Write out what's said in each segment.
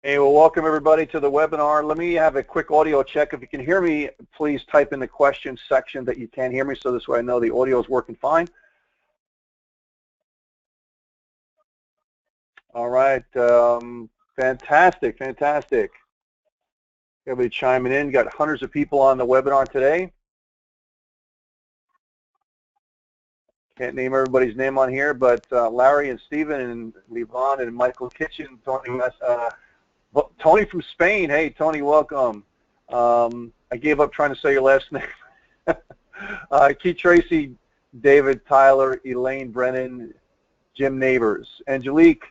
Hey, well, welcome everybody to the webinar. Let me have a quick audio check. If you can hear me, please type in the questions section that you can hear me, so this way I know the audio is working fine. All right, fantastic. Everybody chiming in. Got hundreds of people on the webinar today. Can't name everybody's name on here, but Larry and Stephen and Levon and Michael Kitchen, Tony from Spain. Hey, Tony, welcome. I gave up trying to say your last name. Keith Tracy, David, Tyler, Elaine, Brennan, Jim Neighbors, Angelique,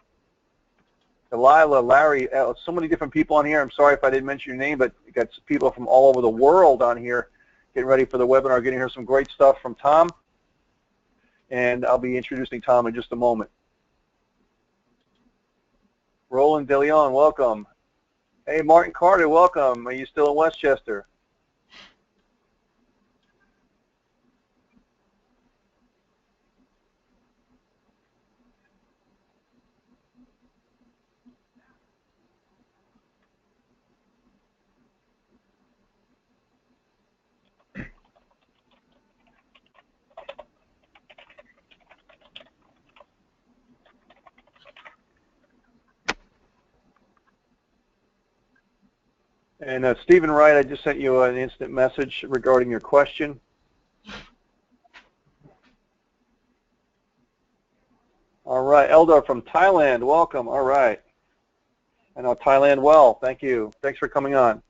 Delilah, Larry, so many different people on here. I'm sorry if I didn't mention your name, but you got people from all over the world on here getting ready for the webinar, getting to hear some great stuff from Tom. And I'll be introducing Tom in just a moment. Roland DeLeon, welcome. Hey, Martin Carter, welcome. Are you still in Westchester? And Stephen Wright, I just sent you an instant message regarding your question. All right, Eldar from Thailand, welcome. All right. I know Thailand well. Thank you. Thanks for coming on.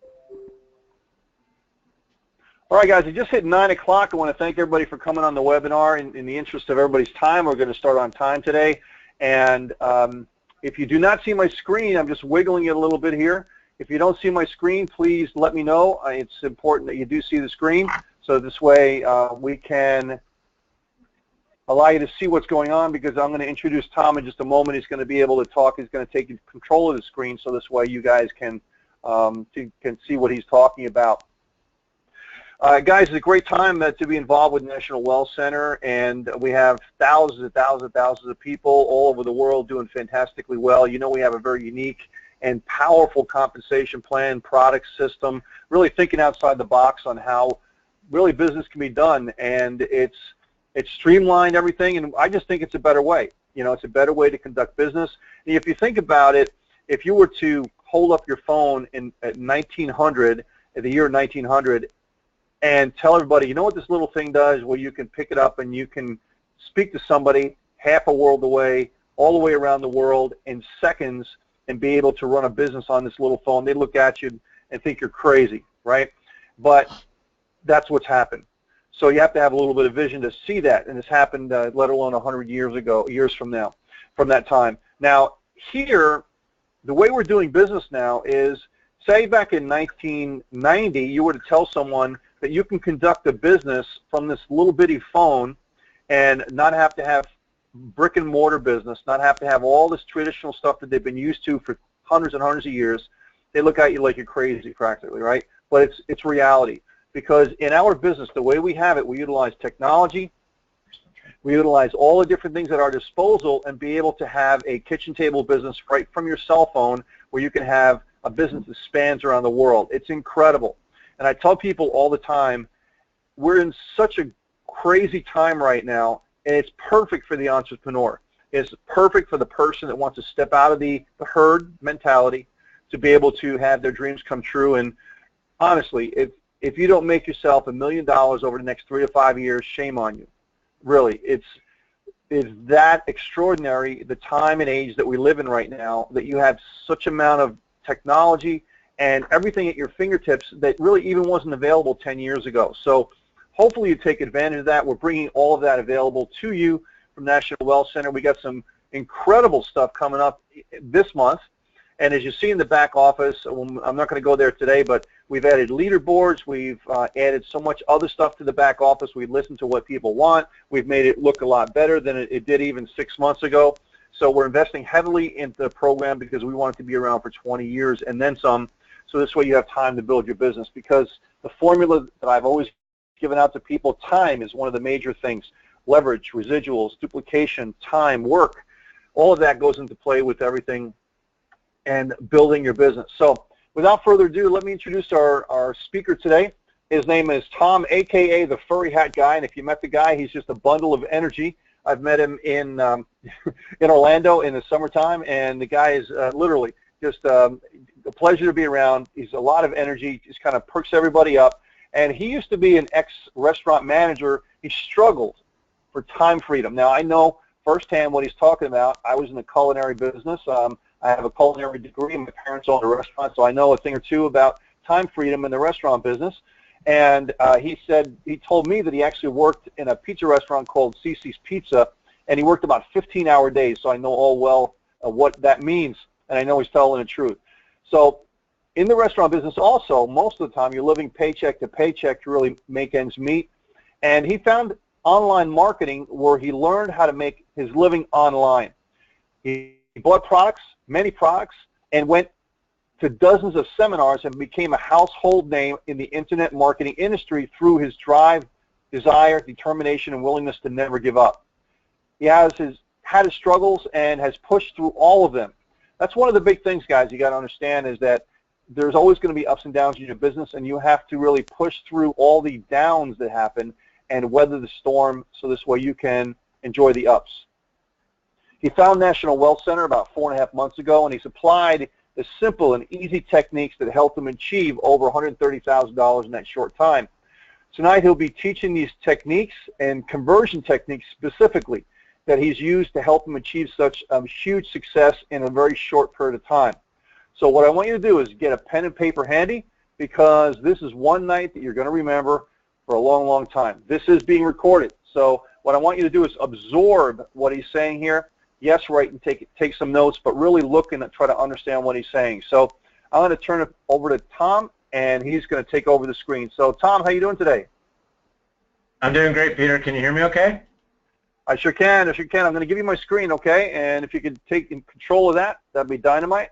All right, guys, it just hit 9 o'clock. I want to thank everybody for coming on the webinar. In the interest of everybody's time, we're going to start on time today. And if you do not see my screen, I'm just wiggling it a little bit here. If you don't see my screen, please let me know. It's important that you do see the screen, so this way we can allow you to see what's going on, because I'm going to introduce Tom in just a moment. He's going to be able to talk. He's going to take control of the screen, so this way you guys can see what he's talking about. Guys, it's a great time to be involved with National Well Center, and we have thousands of people all over the world doing fantastically well. You know, we have a very unique and powerful compensation plan, product system, really thinking outside the box on how really business can be done, and it's streamlined everything, and I just think it's a better way. You know, it's a better way to conduct business. And if you think about it, if you were to hold up your phone at 1900, at the year 1900, and tell everybody, you know what this little thing does, where you can pick it up and you can speak to somebody half a world away, all the way around the world in seconds, and be able to run a business on this little phone. They look at you and think you're crazy, right? But that's what's happened. So you have to have a little bit of vision to see that, and this happened, let alone 100 years ago, years from now, from that time. Now, here, the way we're doing business now is, say back in 1990, you were to tell someone that you can conduct a business from this little bitty phone and not have to have brick and mortar business, not have to have all this traditional stuff that they've been used to for hundreds and hundreds of years. They look at you like you're crazy practically, right? But it's reality, because in our business, the way we have it, we utilize technology, we utilize all the different things at our disposal, and be able to have a kitchen table business right from your cell phone, where you can have a business that spans around the world. It's incredible. And I tell people all the time, we're in such a crazy time right now, and it's perfect for the entrepreneur. It's perfect for the person that wants to step out of the herd mentality to be able to have their dreams come true. And honestly, if you don't make yourself $1 million over the next 3 to 5 years, shame on you. Really, it's that extraordinary, the time and age that we live in right now, that you have such amount of technology and everything at your fingertips that really even wasn't available 10 years ago. So hopefully you take advantage of that. We're bringing all of that available to you from National Well Center. We got some incredible stuff coming up this month. And as you see in the back office, I'm not going to go there today, but we've added leaderboards. We've added so much other stuff to the back office. We've listened to what people want. We've made it look a lot better than it did even 6 months ago. So we're investing heavily into the program because we want it to be around for 20 years and then some. So this way you have time to build your business, because the formula that I've always given out to people, time is one of the major things. Leverage, residuals, duplication, time, work, all of that goes into play with everything and building your business. So without further ado, let me introduce our speaker today. His name is Tom, a.k.a. the Furry Hat Guy, and if you met the guy, he's just a bundle of energy. I've met him in Orlando in the summertime, and the guy is literally just a pleasure to be around. He's a lot of energy, just kind of perks everybody up. And he used to be an ex-restaurant manager. He struggled for time freedom. Now, I know firsthand what he's talking about. I was in the culinary business. I have a culinary degree. My parents owned a restaurant, so I know a thing or two about time freedom in the restaurant business. And he told me that he actually worked in a pizza restaurant called Cece's Pizza, and he worked about 15-hour days, so I know all well what that means, and I know he's telling the truth. So in the restaurant business also, most of the time you're living paycheck to paycheck to really make ends meet, and he found online marketing where he learned how to make his living online. He bought products, many products, and went to dozens of seminars and became a household name in the internet marketing industry through his drive, desire, determination, and willingness to never give up. He had his struggles and has pushed through all of them. That's one of the big things, guys, you got to understand is that there's always going to be ups and downs in your business, and you have to really push through all the downs that happen and weather the storm so this way you can enjoy the ups. He found National Wealth Center about 4.5 months ago, and he's applied the simple and easy techniques that helped him achieve over $130,000 in that short time. Tonight he'll be teaching these techniques and conversion techniques specifically that he's used to help him achieve such huge success in a very short period of time. So what I want you to do is get a pen and paper handy, because this is one night that you're going to remember for a long, long time. This is being recorded. So what I want you to do is absorb what he's saying here. Yes, write and take some notes, but really look and try to understand what he's saying. So I'm going to turn it over to Tom, and he's going to take over the screen. So Tom, how you doing today? I'm doing great, Peter. Can you hear me okay? I sure can. I'm going to give you my screen, okay? And if you could take control of that, that'd be dynamite.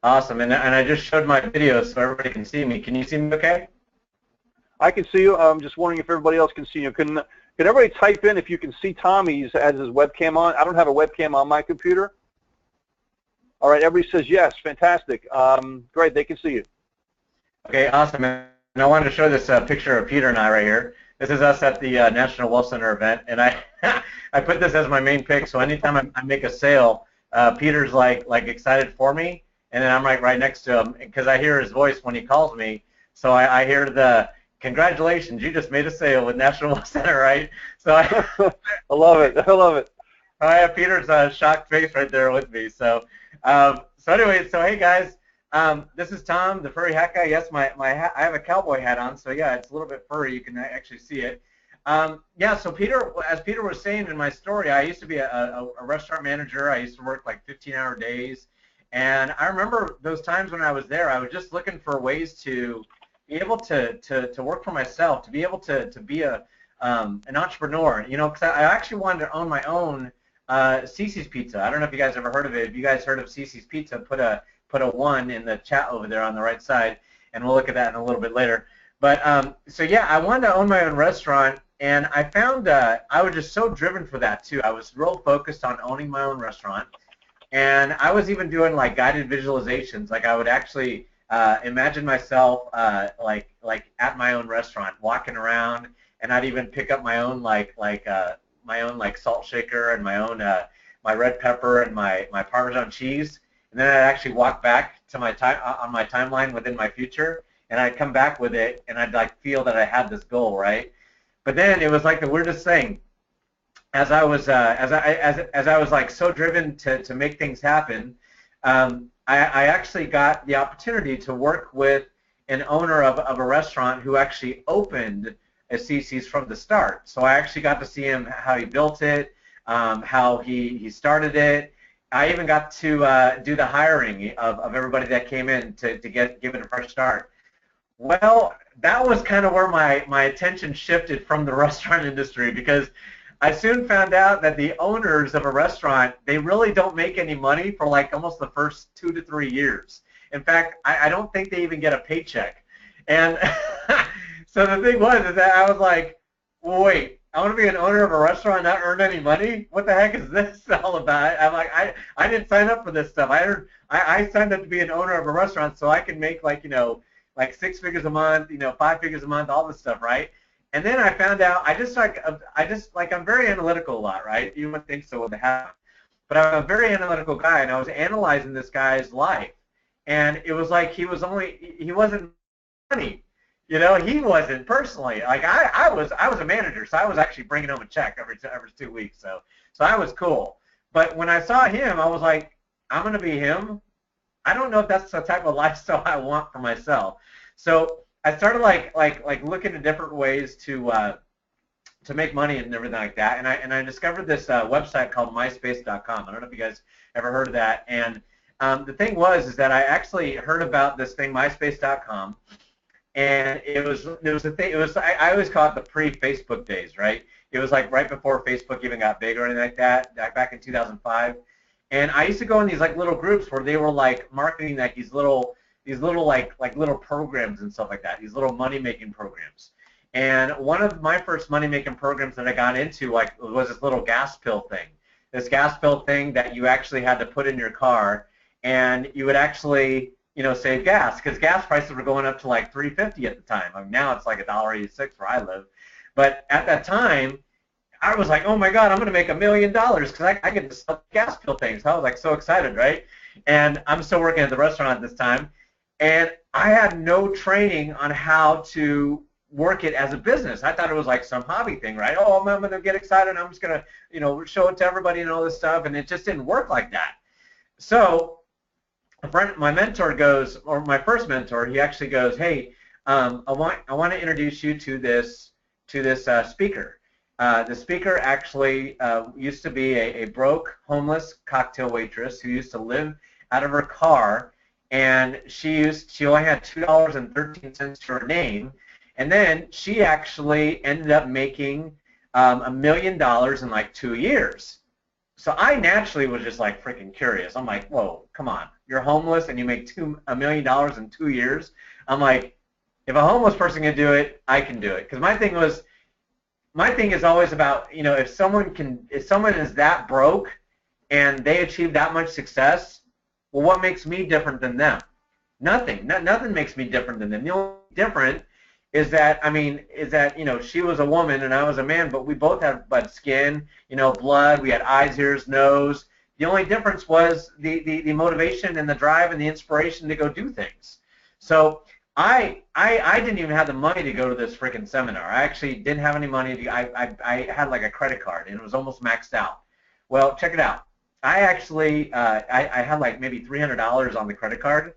Awesome. And I just showed my video so everybody can see me. Can you see me okay? I can see you. I'm just wondering if everybody else can see you. Can everybody type in if you can see Tom? He has his webcam on. I don't have a webcam on my computer. All right, everybody says yes. Fantastic. Great, they can see you. Okay, awesome. And I wanted to show this picture of Peter and I right here. This is us at the National Wealth Center event, and I I put this as my main pick. So anytime I make a sale, Peter's like excited for me, and then I'm right next to him because I hear his voice when he calls me. So I hear the congratulations, you just made a sale with National Wealth Center, right? So I love it. I love it. I have Peter's shocked face right there with me. So anyway, so hey guys, this is Tom, the Furry Hat Guy. Yes, my hat, I have a cowboy hat on, so yeah, it's a little bit furry. You can actually see it. Yeah, so Peter, as Peter was saying in my story, I used to be a restaurant manager. I used to work like 15-hour days, and I remember those times when I was there, I was just looking for ways to be able to work for myself, to be able to be an entrepreneur, you know, because I actually wanted to own my own Cece's Pizza. I don't know if you guys ever heard of it. If you guys heard of Cece's Pizza, put a 1 in the chat over there on the right side, and we'll look at that in a little bit later. But so yeah, I wanted to own my own restaurant, and I found I was just so driven for that too. I was real focused on owning my own restaurant, and I was even doing like guided visualizations. Like I would actually imagine myself like at my own restaurant, walking around, and I'd even pick up my own my own salt shaker and my own my red pepper and my Parmesan cheese, and then I'd actually walk back to my on my timeline within my future, and I'd come back with it, and I'd like feel that I had this goal, right? But then it was like the weirdest thing. As I was like so driven to make things happen, I actually got the opportunity to work with an owner of a restaurant who actually opened a Cece's from the start. So I actually got to see him, how he built it, how he started it. I even got to do the hiring of everybody that came in to give it a fresh start. Well, that was kind of where my attention shifted from the restaurant industry, because I soon found out that the owners of a restaurant, they really don't make any money for like almost the first 2 to 3 years. In fact, I don't think they even get a paycheck. And so the thing was is that I was like, well, wait, I want to be an owner of a restaurant, not earn any money. What the heck is this all about? I'm like, I didn't sign up for this stuff. I signed up to be an owner of a restaurant so I can make like, like 6 figures a month, 5 figures a month, all this stuff, right? And then I found out I'm very analytical a lot, right? You wouldn't think so with the hat, but I'm a very analytical guy, and I was analyzing this guy's life, and it was like he wasn't money. He wasn't personally. Like I was a manager, so I was actually bringing home a check every 2 weeks. So I was cool. But when I saw him, I was like, I'm gonna be him. I don't know if that's the type of lifestyle I want for myself. So I started like looking at different ways to make money and everything like that. And I discovered this website called MySpace.com. I don't know if you guys ever heard of that. And the thing is that I actually heard about this thing, MySpace.com. And it was the thing. I always call it the pre-Facebook days, right? It was like right before Facebook even got big or anything like that, back in 2005. And I used to go in these like little groups where they were like marketing like these little like little programs and stuff like that, these little money-making programs. And one of my first money-making programs that I got into was this little gas pill thing. This gas pill thing that you actually had to put in your car, and you would actually save gas, because gas prices were going up to like $3.50 at the time. I mean, now it's like $1.86 where I live. But at that time, I was like, oh my God, I'm going to make $1 million because I get to sell gas pill things. I was like so excited, right? And I'm still working at the restaurant at this time, and I had no training on how to work it as a business. I thought it was like some hobby thing, right? Oh, I'm going to get excited. I'm just going to, show it to everybody and all this stuff, and it just didn't work like that. So my mentor goes, or my first mentor, he actually goes, hey, I want to introduce you to this speaker. The speaker actually used to be a broke, homeless cocktail waitress who used to live out of her car, and she only had $2.13 to her name, and then she actually ended up making $1 million in like 2 years. So I naturally was just like freaking curious. I'm like, whoa, come on. You're homeless and you make $1 million in 2 years? I'm like, if a homeless person can do it, I can do it. Because my thing is always about, if someone is that broke and they achieve that much success, well, what makes me different than them? Nothing. Nothing makes me different than them. The only difference is that, she was a woman and I was a man, but we both had blood skin, blood. We had eyes, ears, nose. The only difference was the motivation and the drive and the inspiration to go do things. So I didn't even have the money to go to this freaking seminar. I actually didn't have any money. I had like a credit card, and it was almost maxed out. Well, check it out. I actually I had like maybe $300 on the credit card,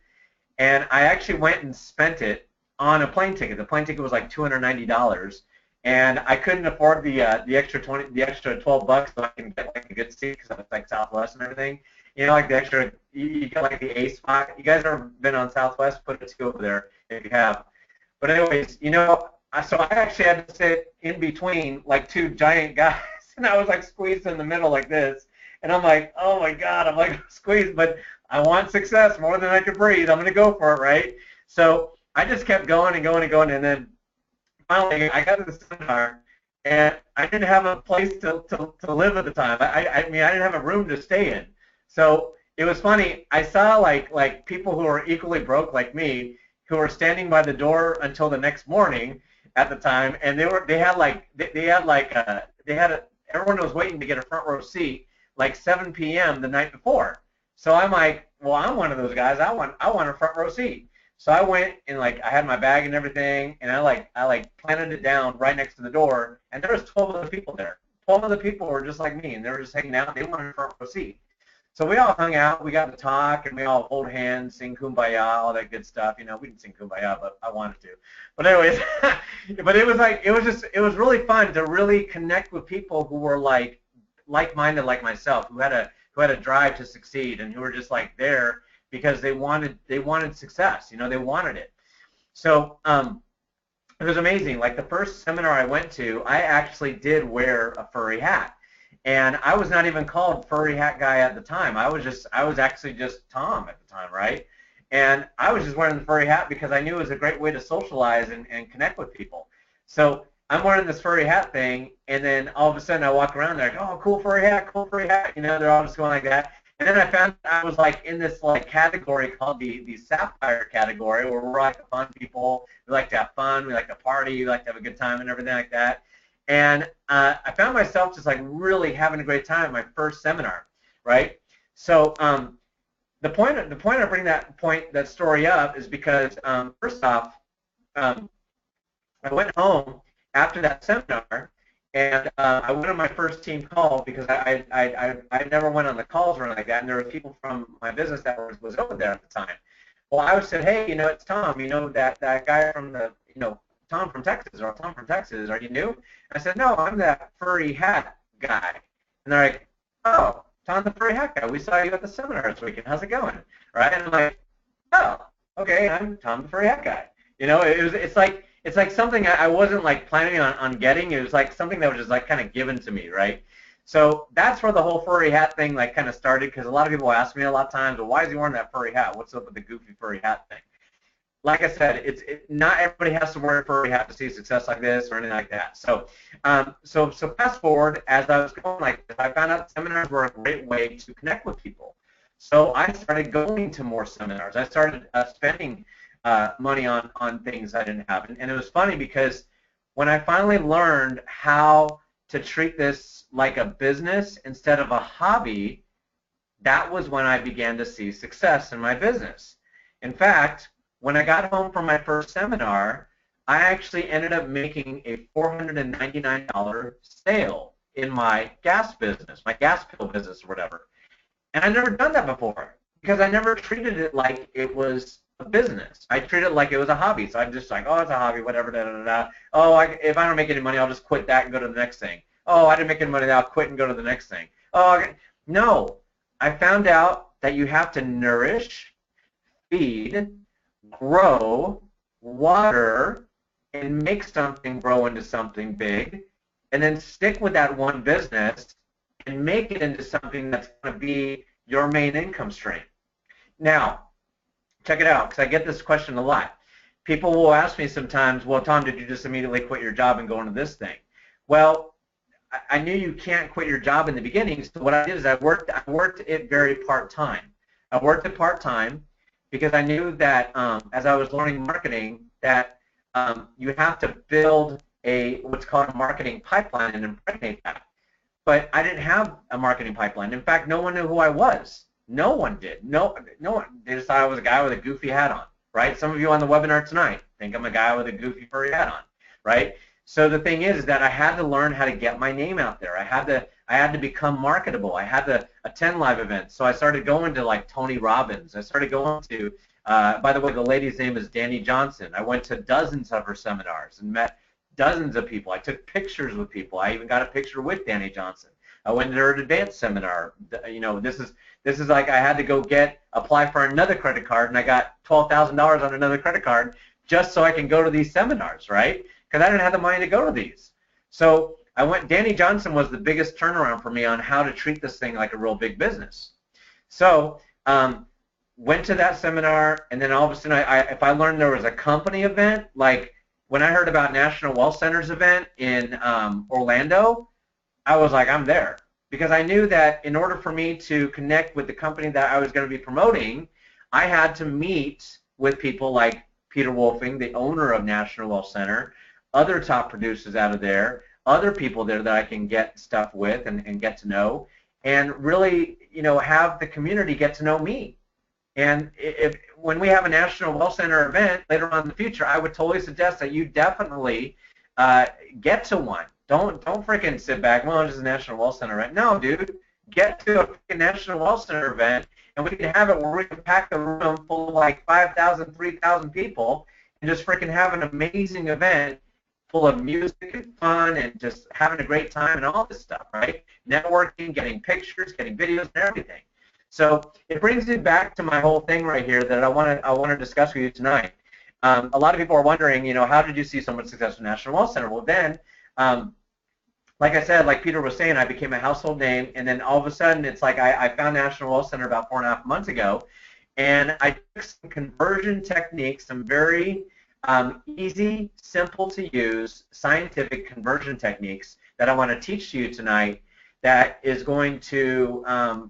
and I actually went and spent it on a plane ticket. The plane ticket was like $290, and I couldn't afford the extra $12 so I can get like a good seat because it's like Southwest and everything. Like the extra, you get like the A spot. You guys ever been on Southwest? Put a 2 over there if you have. But anyways, so I actually had to sit in between like 2 giant guys, and I was like squeezed in the middle like this. And I'm like, oh my God, I'm like squeezed, but I want success more than I could breathe. I'm gonna go for it, right? So I just kept going and going and going, and then finally I got to the seminar, and I didn't have a place to live at the time. I mean, I didn't have a room to stay in. So it was funny. I saw like people who were equally broke like me, who were standing by the door until the next morning at the time, and everyone was waiting to get a front row seat like 7 p.m. the night before. So I'm like, well, I'm one of those guys. I want a front row seat. So I went and like I had my bag and everything, and I planted it down right next to the door, and there was 12 other people there. 12 other people were just like me, and they were just hanging out. They wanted a front row seat. So we all hung out. We got to talk, and we all hold hands, sing Kumbaya, all that good stuff. We didn't sing Kumbaya, but I wanted to. But anyways, but it was really fun to really connect with people who were like-minded like myself, who had a drive to succeed, and who were just like there because they wanted success. They wanted it. So it was amazing. Like the first seminar I went to, I actually did wear a furry hat. And I was not even called furry hat guy at the time. I was actually just Tom at the time, right? And I was just wearing the furry hat because I knew it was a great way to socialize and connect with people. So I'm wearing this furry hat thing, and then all of a sudden I walk around there, like, oh, cool furry hat, you know, they're all just going like that. And then I found I was like in this like category called the sapphire category, where we're like fun people. We like to have fun, we like to party, we like to have a good time and everything like that. And I found myself just like really having a great time at my first seminar, right? So the point I bring that story up is because first off, I went home after that seminar, and I went on my first team call because I never went on the calls or anything like that, and there were people from my business that was over there at the time. Well, I said, hey, you know, it's Tom, you know, that guy from the, you know, Tom from Texas, are you new? And I said, no, I'm that furry hat guy. And they're like, oh, Tom the furry hat guy, we saw you at the seminar this weekend, how's it going? Right? And I'm like, oh, okay, I'm Tom the furry hat guy. You know, it's like something I wasn't like planning on getting. It was like something that was just like kind of given to me, right? So that's where the whole furry hat thing like kind of started, because a lot of people ask me a lot of times, well, why is he wearing that furry hat? What's up with the goofy furry hat thing? Like I said, not everybody has to wear a furry hat to see success like this or anything like that. So, so fast forward, as I was going like this, I found out seminars were a great way to connect with people. So I started going to more seminars. I started spending money on things I didn't have. And it was funny because when I finally learned how to treat this like a business instead of a hobby, that was when I began to see success in my business. In fact, when I got home from my first seminar, I actually ended up making a $499 sale in my gas business, my gas pill business or whatever. And I'd never done that before because I never treated it like it was a business. I treated it like it was a hobby. So I'm just like, oh, it's a hobby, whatever, da da da. Oh, if I don't make any money, I'll just quit that and go to the next thing. Oh, I didn't make any money, I'll quit and go to the next thing. Oh, okay. No. I found out that you have to nourish, feed, grow, water, and make something grow into something big, and then stick with that one business and make it into something that's going to be your main income stream. Now, check it out, because I get this question a lot. People will ask me sometimes, well, Tom, did you just immediately quit your job and go into this thing? Well, I knew you can't quit your job in the beginning, so what I did is I worked it very part-time. I worked it part-time because I knew that as I was learning marketing that you have to build what's called a marketing pipeline and impregnate that. But I didn't have a marketing pipeline. In fact, no one knew who I was. No one did. No one. They just thought I was a guy with a goofy hat on, right? Some of you on the webinar tonight think I'm a guy with a goofy furry hat on, right? So the thing is that I had to learn how to get my name out there. I had to become marketable. I had to attend live events. So I started going to like Tony Robbins. I started going to, by the way, the lady's name is Danny Johnson. I went to dozens of her seminars and met dozens of people. I took pictures with people. I even got a picture with Danny Johnson. I went to her advanced seminar. You know, this is like I had to go apply for another credit card, and I got $12,000 on another credit card just so I can go to these seminars, right? Because I didn't have the money to go to these. So I went. Danny Johnson was the biggest turnaround for me on how to treat this thing like a real big business. So went to that seminar, and then all of a sudden, if I learned there was a company event, like when I heard about National Wealth Center's event in Orlando, I was like, I'm there. Because I knew that in order for me to connect with the company that I was going to be promoting, I had to meet with people like Peter Wolfing, the owner of National Wealth Center, other top producers out of there, other people there that I can get stuff with and get to know, and really, you know, have the community get to know me. And when we have a National Wealth Center event later on in the future, I would totally suggest that you definitely get to one. Don't freaking sit back. Well, it's just a National Wealth Center event. No, dude, get to a National Wealth Center event, and we can have it where we can pack the room full of like 5,000, 3,000 people, and just freaking have an amazing event full of music and fun and just having a great time and all this stuff, right? Networking, getting pictures, getting videos, and everything. So it brings me back to my whole thing right here that I want to discuss with you tonight. A lot of people are wondering, you know, how did you see so much success in National Wealth Center? Well, then, like I said, like Peter was saying, I became a household name, and then all of a sudden, it's like I found National Wealth Center about 4.5 months ago, and I took some conversion techniques, some very easy, simple to use, scientific conversion techniques that I want to teach to you tonight that is going to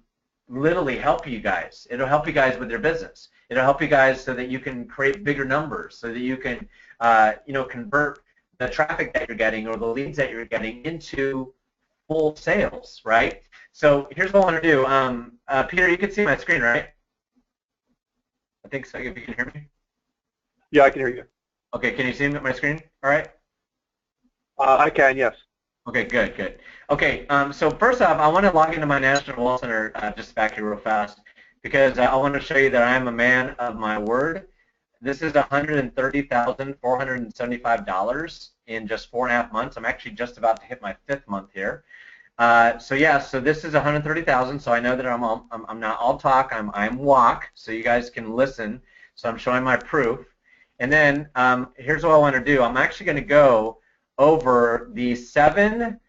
literally help you guys. It'll help you guys with your business. It'll help you guys so that you can create bigger numbers, so that you can convert the traffic that you're getting or the leads that you're getting into full sales, right? So here's what I want to do. Peter, you can see my screen, right? I think so, if you can hear me. Yeah, I can hear you. Okay, can you see my screen? All right. I can, yes. Okay, good, good. Okay, so first off, I want to log into my National Wealth Center just back here real fast because I want to show you that I am a man of my word. This is $130,475 in just 4.5 months. I'm actually just about to hit my 5th month here. So yeah, so this is 130,000. So I know that I'm not all talk. I'm walk. So you guys can listen. So I'm showing my proof. And then here's what I want to do. I'm actually going to go over the 7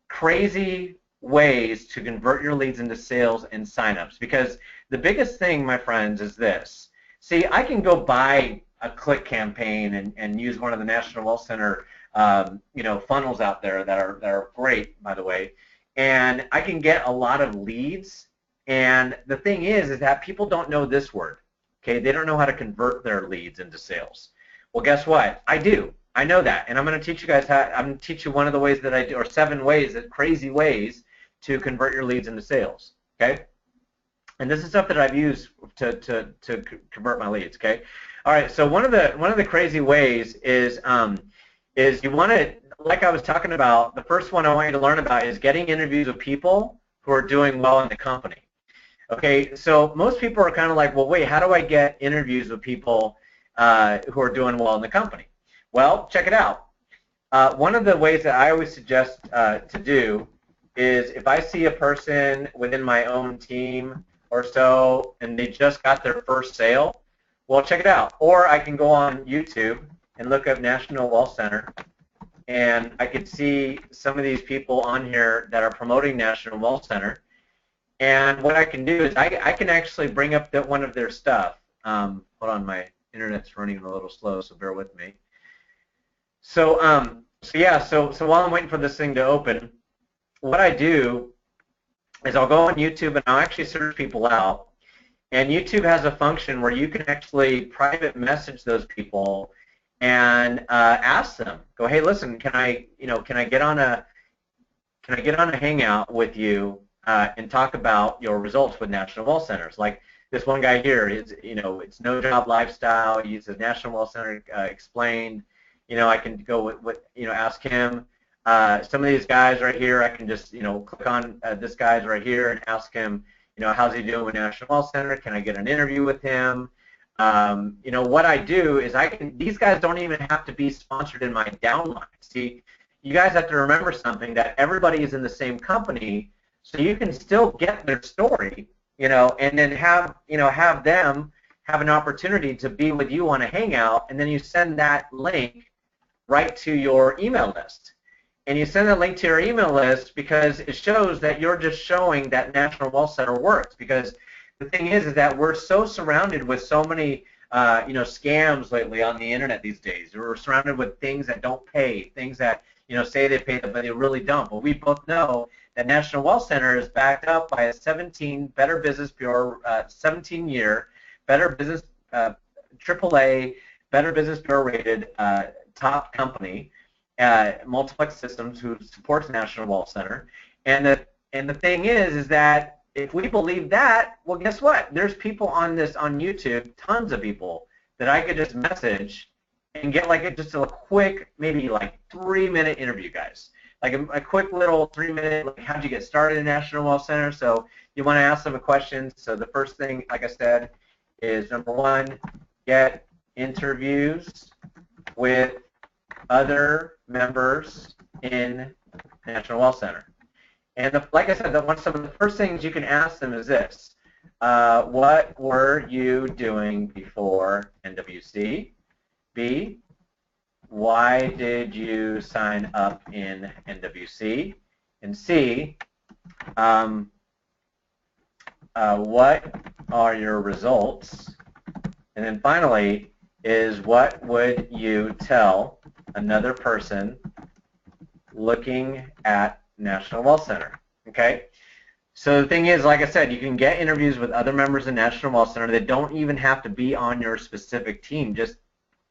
crazy ways to convert your leads into sales and signups. Because the biggest thing, my friends, is this. See, I can go buy a click campaign and use one of the National Wealth Center funnels out there that are great, by the way, and I can get a lot of leads. And the thing is that people don't know this word. Okay, they don't know how to convert their leads into sales. Well, guess what? I do. I know that, and I'm going to teach you guys how. I'm going to teach you one of the ways that I do, or 7 ways, crazy ways to convert your leads into sales. Okay. And this is stuff that I've used to convert my leads. Okay. All right. So one of the crazy ways is you want to, like I was talking about, the first one I want you to learn about is getting interviews with people who are doing well in the company. Okay. So most people are kind of like, well, wait, how do I get interviews with people who are doing well in the company? Well, check it out. One of the ways that I always suggest to do is if I see a person within my own team or so, and they just got their first sale, well, check it out. Or I can go on YouTube and look up National Wealth Center, and I could see some of these people on here that are promoting National Wealth Center. And what I can do is I can actually bring up one of their stuff. Hold on, my internet's running a little slow, so bear with me. So so while I'm waiting for this thing to open, what I do is I'll go on YouTube and I'll actually search people out. And YouTube has a function where you can actually private message those people and ask them, go, hey, listen, can I get on a hangout with you and talk about your results with National Wealth Centers? Like this one guy here is, it's no job lifestyle. He uses National Wealth Center explained. I can go with ask him. Some of these guys right here, I can just, click on this guy's right here and ask him, how's he doing with National Wealth Center? Can I get an interview with him? What I do is these guys don't even have to be sponsored in my downline. See, you guys have to remember something, that everybody is in the same company, so you can still get their story, and then have them have an opportunity to be with you on a hangout, and then you send that link right to your email list. And you send that link to your email list because it shows that you're just showing that National Wealth Center works. Because the thing is that we're so surrounded with so many scams lately on the internet these days. We're surrounded with things that don't pay, things that say they pay, but they really don't. But we both know that National Wealth Center is backed up by a 17 Better Business Bureau, 17-year Better Business AAA Better Business Bureau rated top company. Multiplex Systems, who supports National Wealth Center, and the thing is that if we believe that, well, guess what? There's people on YouTube, tons of people that I could just message and get just a quick, maybe like 3-minute interview, guys. Like a quick little 3-minute, like, how'd you get started in National Wealth Center? So you want to ask them a question. So the first thing, like I said, is number 1, get interviews with other members in National Wealth Center. And like I said, some of the first things you can ask them is this: what were you doing before NWC? B, why did you sign up in NWC? And C, what are your results? And then finally, is what would you tell another person looking at National Wealth Center? Okay? So the thing is, like I said, you can get interviews with other members of National Wealth Center that don't even have to be on your specific team. Just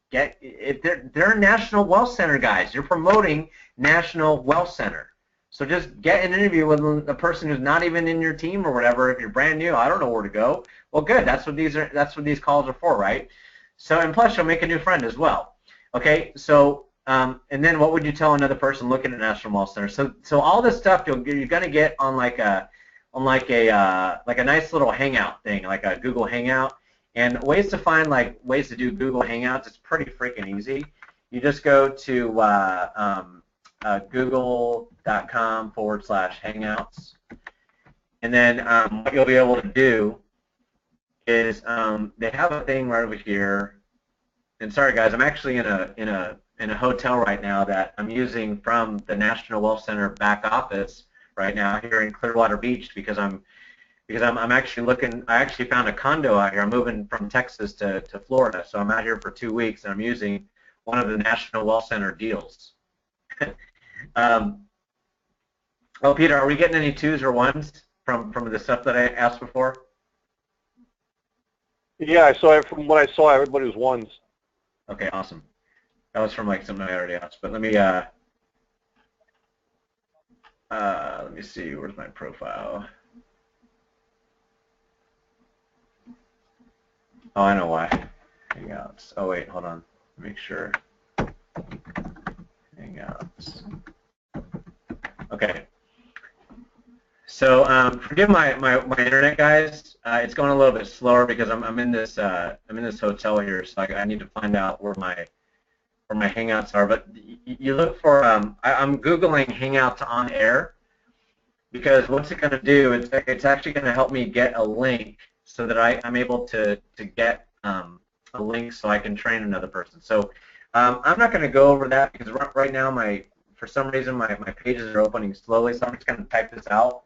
get, if they're National Wealth Center guys. You're promoting National Wealth Center. So just get an interview with a person who's not even in your team or whatever. If you're brand new, I don't know where to go. Well, good. That's what these calls are for, right? So, and plus you'll make a new friend as well. Okay, so and then what would you tell another person looking at National Wealth Center? So all this stuff you're gonna get on like a nice little Hangout thing, like a Google Hangout. And ways to find ways to do Google Hangouts, it's pretty freaking easy. You just go to google.com/hangouts, and then what you'll be able to do is they have a thing right over here. And sorry guys, I'm actually in a hotel right now that I'm using from the National Wealth Center back office right now here in Clearwater Beach because I'm actually looking. I actually found a condo out here. I'm moving from Texas to Florida, so I'm out here for 2 weeks, and I'm using one of the National Wealth Center deals. Oh, Peter, are we getting any 2s or 1s from the stuff that I asked before? Yeah, I saw it. From what I saw, everybody was 1s. Okay, awesome. That was from something I already asked. But let me see. Where's my profile? Oh, I know why. Hangouts. Oh wait, hold on. Make sure. Hangouts. Okay. So forgive my internet, guys. It's going a little bit slower because I'm in this hotel here, so I need to find out where my Hangouts are. But you look for I'm Googling Hangouts on air because what's it going to do? It's actually going to help me get a link so that I'm able to get a link so I can train another person. So I'm not going to go over that because right now for some reason my pages are opening slowly, so I'm just going to type this out.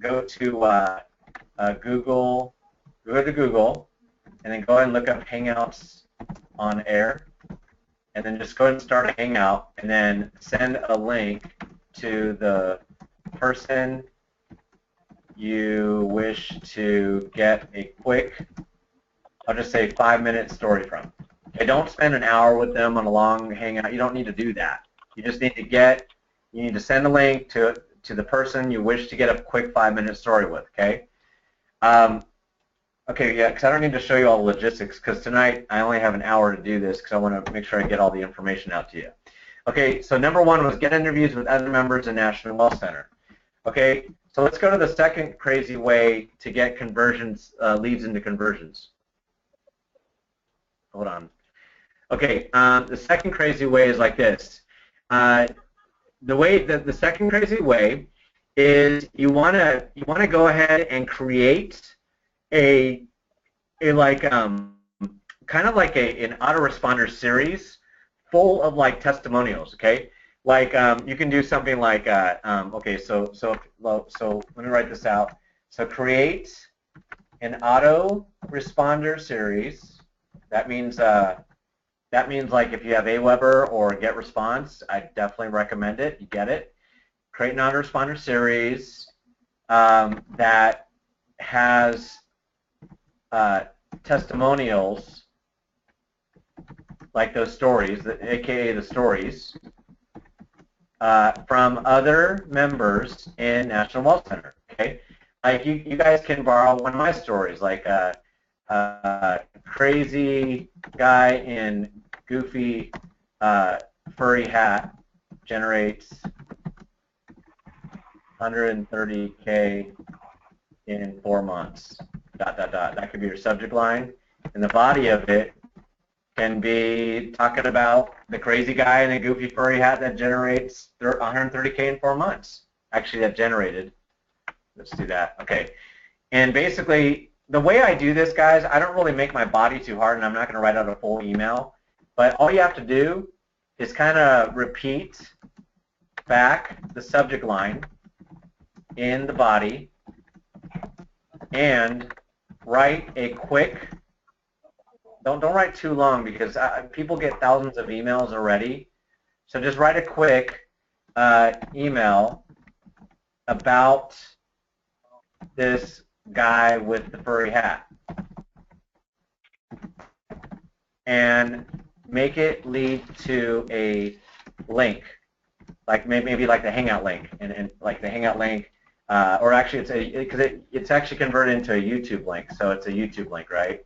Go to Google, and then go ahead and look up Hangouts on air, and then just go ahead and start a Hangout, and then send a link to the person you wish to get a quick, I'll just say 5-minute story from. Okay, don't spend an hour with them on a long Hangout. You don't need to do that. You just need to send a link to the person you wish to get a quick 5-minute story with, okay? Okay, yeah, because I don't need to show you all the logistics because tonight I only have an hour to do this because I want to make sure I get all the information out to you. Okay, so number 1 was get interviews with other members of National Wealth Center. Okay, so let's go to the second crazy way to get conversions, leads into conversions. Hold on. Okay, the second crazy way is like this. The second crazy way is you want to go ahead and create kind of like an autoresponder series full of like testimonials. Okay, like you can do something like okay, so let me write this out. So create an autoresponder series. That means like if you have Aweber or GetResponse, I definitely recommend it. You get it. Create an autoresponder series that has testimonials like those stories, aka the stories, from other members in National Wealth Center. Okay, like you guys can borrow one of my stories, like crazy guy in goofy furry hat generates 130K in 4 months. ... That could be your subject line, and the body of it can be talking about the crazy guy in a goofy furry hat that generates 130K in 4 months. Actually, that generated. Let's do that. Okay, and basically, the way I do this, guys, I don't really make my body too hard, and I'm not going to write out a full email, but all you have to do is kind of repeat back the subject line in the body and write a quick Don't write too long because people get thousands of emails already. So just write a quick email about this guy with the furry hat, and make it lead to a link, like maybe like the Hangout link, and like the Hangout link, or actually it's actually converted into a YouTube link, so it's a YouTube link, right?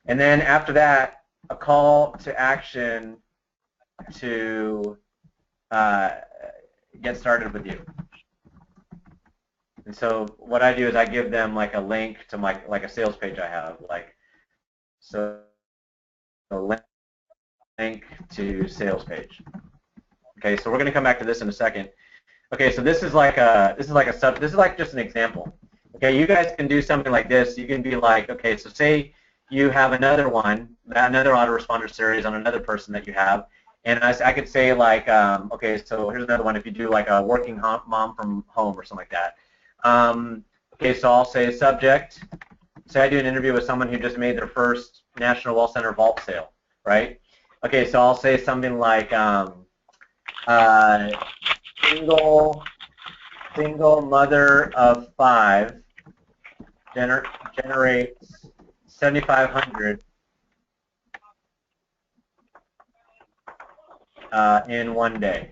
And then after that, a call to action to get started with you. And so what I do is I give them like a link to like a sales page I have, like, so a link to sales page. Okay, so we're going to come back to this in a second. Okay, so this is like just an example. Okay, you guys can do something like this. You can be like, okay, so say you have another autoresponder series on another person that you have, and I could say like, okay, so here's another one. If you do like a working mom from home or something like that. Okay, so I'll say subject. Say I do an interview with someone who just made their first National Wall Center vault sale, right? Okay, so I'll say something like single mother of 5 generates $7,500 in one day.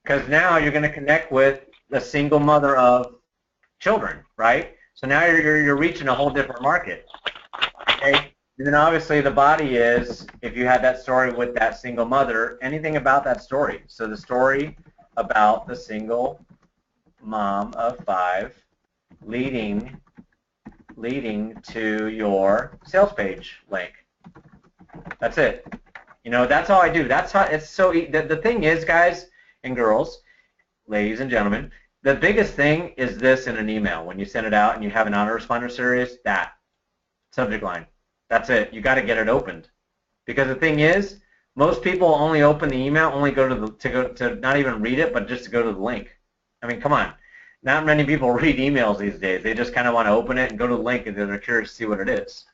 Because now you're going to connect with the single mother of children, right? So now you're reaching a whole different market. Okay? And then obviously the body is, if you had that story with that single mother, anything about that story. So the story about the single mom of 5 leading to your sales page link. That's it. You know, that's all I do. That's how it's so the thing is, guys and girls, ladies and gentlemen, the biggest thing is this in an email. When you send it out and you have an autoresponder series, that subject line. That's it. You got to get it opened. Because the thing is, most people only open the email, only go to not even read it, but just to go to the link. I mean, come on. Not many people read emails these days. They just kind of want to open it and go to the link, and they're curious to see what it is.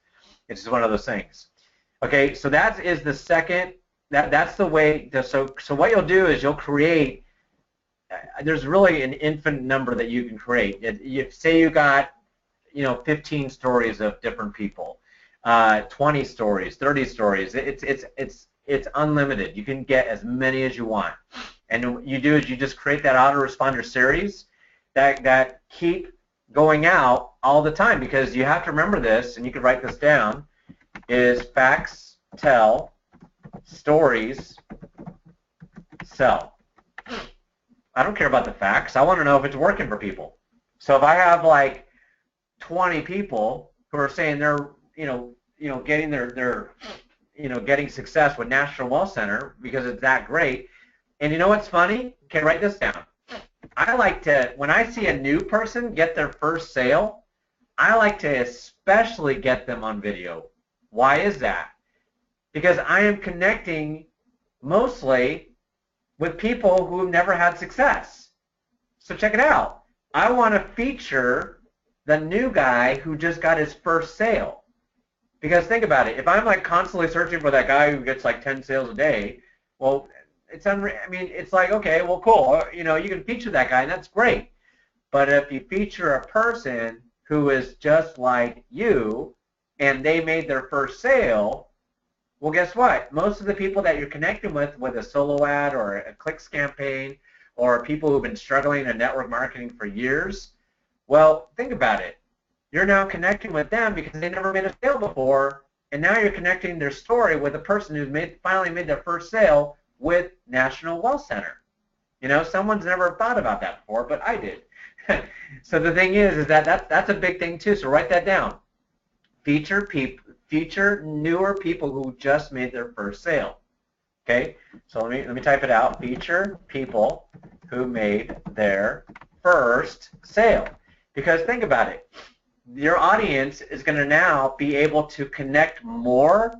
It's just one of those things. Okay, so that is the second. That's the way. So what you'll do is you'll create. There's really an infinite number that you can create. Say you got, 15 stories of different people, 20 stories, 30 stories. It's unlimited. You can get as many as you want. And what you do is you just create that autoresponder series that keep going out all the time, because you have to remember this, and you can write this down, is facts tell, stories sell. I don't care about the facts. I want to know if it's working for people. So if I have like 20 people who are saying they're, getting their getting success with National Wealth Center because it's that great, and you know what's funny? Okay, write this down. I like to, when I see a new person get their first sale, I like to especially get them on video. Why is that? Because I am connecting mostly with people who have never had success. So check it out. I want to feature the new guy who just got his first sale. Because think about it. If I'm like constantly searching for that guy who gets like 10 sales a day, well, it's like, okay, well, cool. You can feature that guy, and that's great. But if you feature a person who is just like you, and they made their first sale, well, guess what? Most of the people that you're connecting with a solo ad or a clicks campaign, or people who've been struggling in network marketing for years, well, think about it. You're now connecting with them because they never made a sale before, and now you're connecting their story with a person who's finally made their first sale with National Wealth Center. Someone's never thought about that before, but I did. So the thing is that's a big thing too. So write that down. Feature newer people who just made their first sale. Okay. So let me type it out. Feature people who made their first sale. Because think about it. Your audience is going to now be able to connect more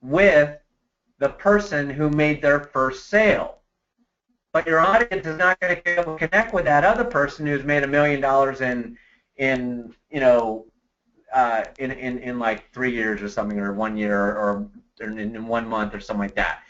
with the person who made their first sale. But your audience is not going to be able to connect with that other person who's made $1 million in in like 3 years or something, or 1 year, or in 1 month or something like that.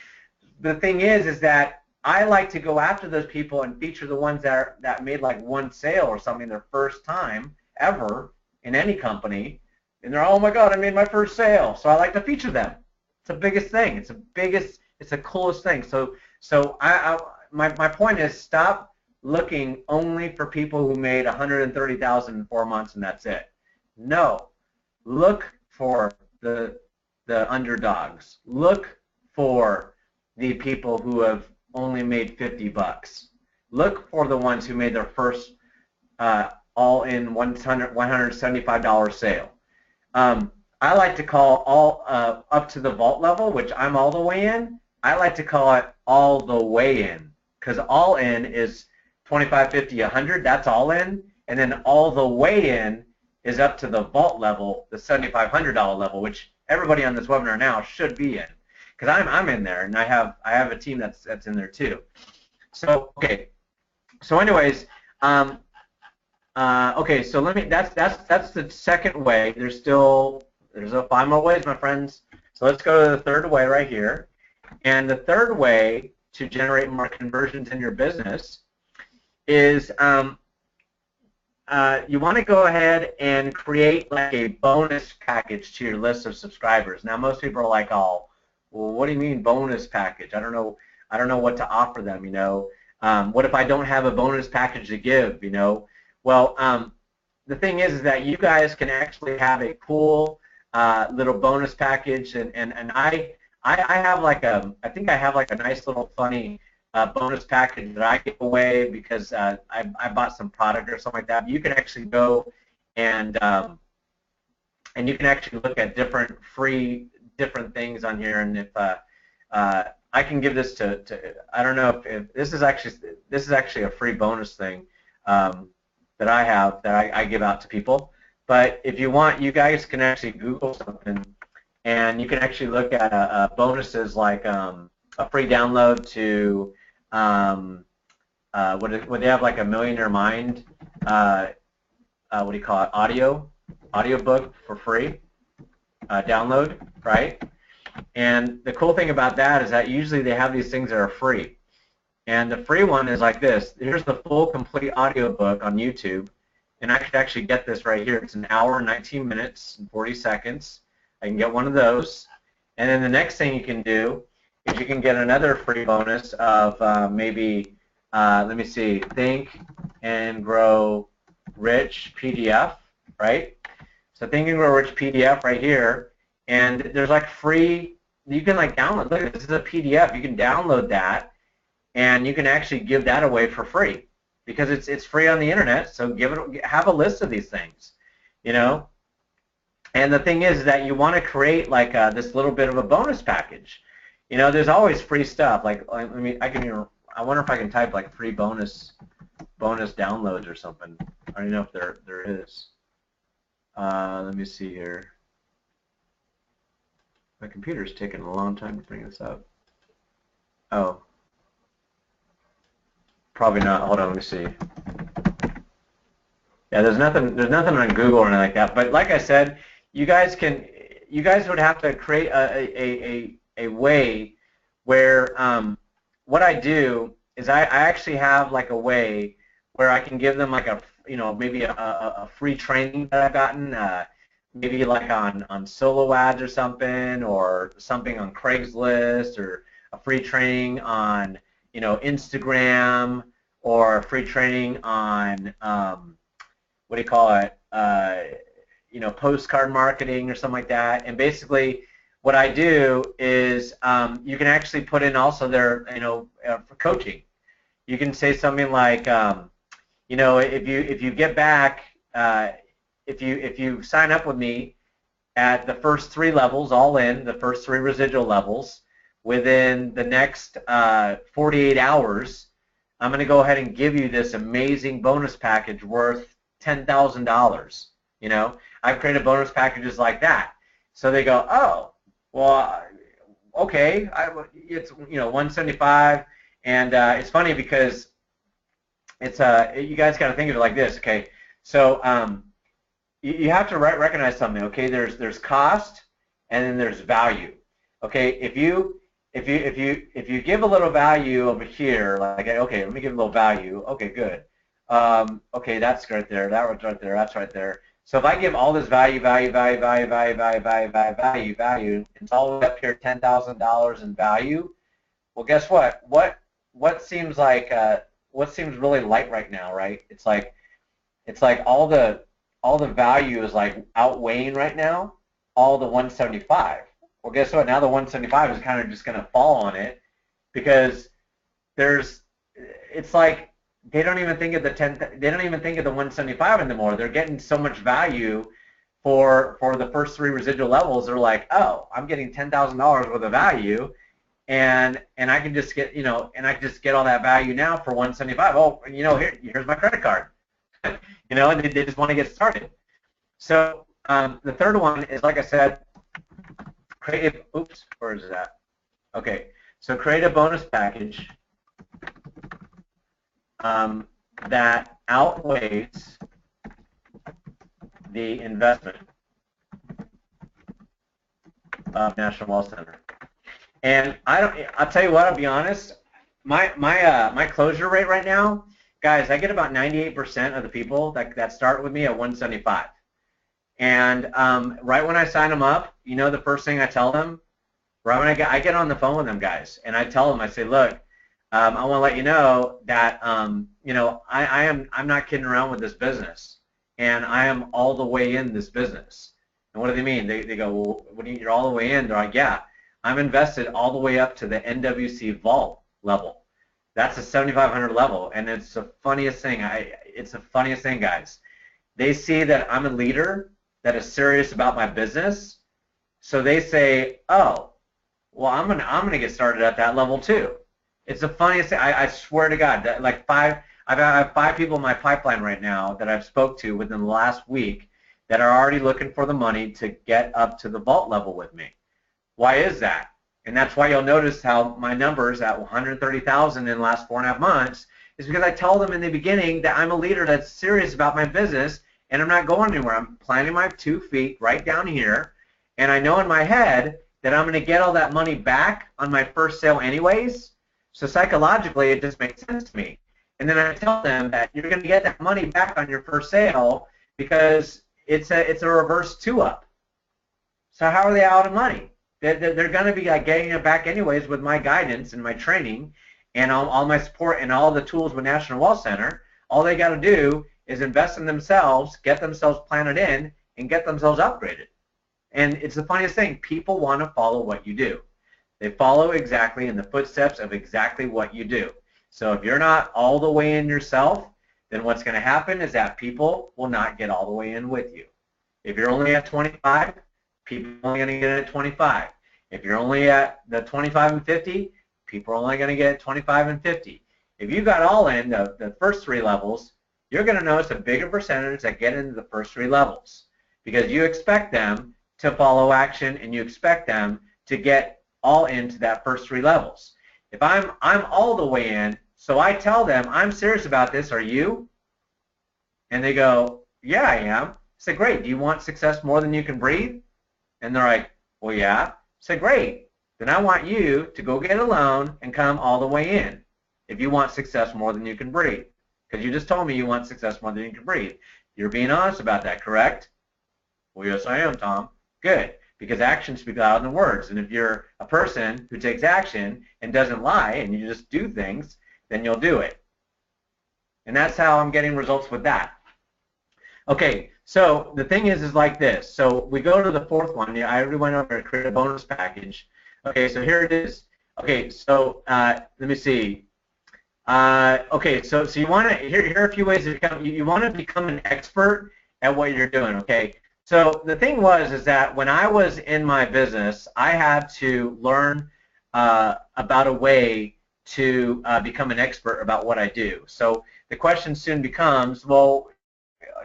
The thing is that I like to go after those people and feature the ones that made like one sale or something their first time ever in any company, and they're, oh my God, I made my first sale. So I like to feature them. It's the biggest thing. It's the coolest thing. So my point is, stop looking only for people who made $130,000 in 4 months and that's it. No, look for the underdogs. Look for the people who have only made $50. Look for the ones who made their first all-in $175 sale. I like to call all up to the vault level, which I'm all the way in. I like to call it all the way in, because all in is 25, 50, 100. That's all in, and then all the way in is up to the vault level, the $7,500 level, which everybody on this webinar now should be in, because I'm in there, and I have a team that's in there too. So okay, so anyways, okay, so that's the second way. There's 5 more ways, my friends. So let's go to the third way right here. And the third way to generate more conversions in your business is you want to go ahead and create like a bonus package to your list of subscribers. Now, most people are like, oh, well, what do you mean bonus package? I don't know what to offer them, you know. What if I don't have a bonus package to give, you know? Well, the thing is that you guys can actually have a cool little bonus package, and I have like I think I have like a nice little funny bonus package that I give away because I bought some product or something like that. You can actually go and you can actually look at different things on here, and if I can give this to I don't know if this is actually a free bonus thing that I have that I give out to people. But if you want, you guys can actually Google something, and you can actually look at bonuses like a free download to what they have, like a Millionaire Mind, what do you call it, audio book for free download, right? And the cool thing about that is that usually they have these things that are free. And the free one is like this. Here's the full complete audio book on YouTube. And I could actually get this right here. It's an hour, 19 minutes, and 40 seconds. I can get one of those. And then the next thing you can do is you can get another free bonus of maybe, let me see, Think and Grow Rich PDF, right? So Think and Grow Rich PDF right here. And there's like free, you can like download, look, this is a PDF. You can download that, and you can actually give that away for free. Because it's free on the internet, so have a list of these things, you know. And the thing is that you want to create like this little bit of a bonus package. You know, there's always free stuff. Like I wonder if I can type like free bonus downloads or something. I don't know if there is. Let me see here. My computer's taking a long time to bring this up. Oh. Probably not. Hold on, let me see. Yeah, there's nothing on Google or anything like that. But like I said, you guys would have to create a way where what I do is I actually have like a way where I can give them like maybe a free training that I've gotten, maybe like on solo ads or something on Craigslist, or a free training on Instagram, or free training on what do you call it, postcard marketing or something like that. And basically, what I do is you can actually put in also their for coaching. You can say something like if you get back if you sign up with me at the first 3 levels, all in the first 3 residual levels, within the next 48 hours, I'm going to go ahead and give you this amazing bonus package worth $10,000. I've created bonus packages like that. So they go, oh, well, okay, it's $175, and it's funny because it's you guys got to think of it like this, okay? So you have to recognize something. Okay, there's cost, and then there's value. Okay, if you give a little value over here, like, okay, let me give a little value. Okay, good. Okay, that's right there. That one's right there. That's right there. So if I give all this value, it's all the way up here, $10,000 in value. Well, guess what? What seems like what seems really light right now, right? It's like all the value is like outweighing right now all the 175. Well, guess what? Now the 175 is kind of just going to fall on it because it's like they don't even think of they don't even think of the 175 anymore. They're getting so much value for the first 3 residual levels. They're like, oh, I'm getting $10,000 worth of value, and I can just get and I can just get all that value now for 175. Oh, here's my credit card. And they just want to get started. So the third one is, like I said, create. Oops, where is that? Okay, so create a bonus package that outweighs the investment of National Wealth Center. And I'll tell you what. I'll be honest. My closure rate right now, guys, I get about 98% of the people that start with me at 175. And right when I sign them up, the first thing I tell them, right when I get on the phone with them, guys, and I tell them, I say, look, I want to let you know that I'm not kidding around with this business, and I am all the way in this business. And what do they mean? They go, well, what do you mean you're all the way in? They're like, yeah, I'm invested all the way up to the NWC vault level. That's a 7,500 level, and it's the funniest thing. It's the funniest thing, guys. They see that I'm a leader that is serious about my business, so they say, "Oh, well, I'm gonna get started at that level too." It's the funniest thing. I swear to God, that I have 5 people in my pipeline right now that I've spoke to within the last week that are already looking for the money to get up to the vault level with me. Why is that? And that's why you'll notice how my numbers at 130,000 in the last 4.5 months is because I tell them in the beginning that I'm a leader that's serious about my business and I'm not going anywhere. I'm planting my 2 feet right down here, and I know in my head that I'm going to get all that money back on my first sale anyways. So psychologically, it just makes sense to me. And then I tell them that you're going to get that money back on your first sale because it's a reverse 2-up. So how are they out of money? They're going to be getting it back anyways with my guidance and my training and all my support and all the tools with National Wealth Center. All they got to do is invest in themselves, get themselves planted in, and get themselves upgraded. And it's the funniest thing. People want to follow what you do. They follow exactly in the footsteps of exactly what you do. So if you're not all the way in yourself, then what's going to happen is that people will not get all the way in with you. If you're only at 25, people are only going to get at 25. If you're only at the 25 and 50, people are only going to get 25 and 50. If you got all in the first 3 levels, you're going to notice a bigger percentage that get into the first 3 levels because you expect them to follow action and you expect them to get all into that first 3 levels. If I'm all the way in, so I tell them, I'm serious about this, are you? And they go, yeah, I am. I say, great, do you want success more than you can breathe? And they're like, well, yeah. I say, great, then I want you to go get a loan and come all the way in if you want success more than you can breathe. Because you just told me you want success more than you can breathe. You're being honest about that, correct? Well, yes, I am, Tom. Good, because actions speak louder than words. And if you're a person who takes action and doesn't lie and you just do things, then you'll do it. And that's how I'm getting results with that. Okay, so the thing is like this. So we go to the 4th one. I already went over and create a bonus package. Okay, so here it is. Okay, so let me see. Okay, so you want to here are a few ways to become. You want to become an expert at what you're doing. Okay, so the thing is that when I was in my business, I had to learn about a way to become an expert about what I do. So the question soon becomes, well,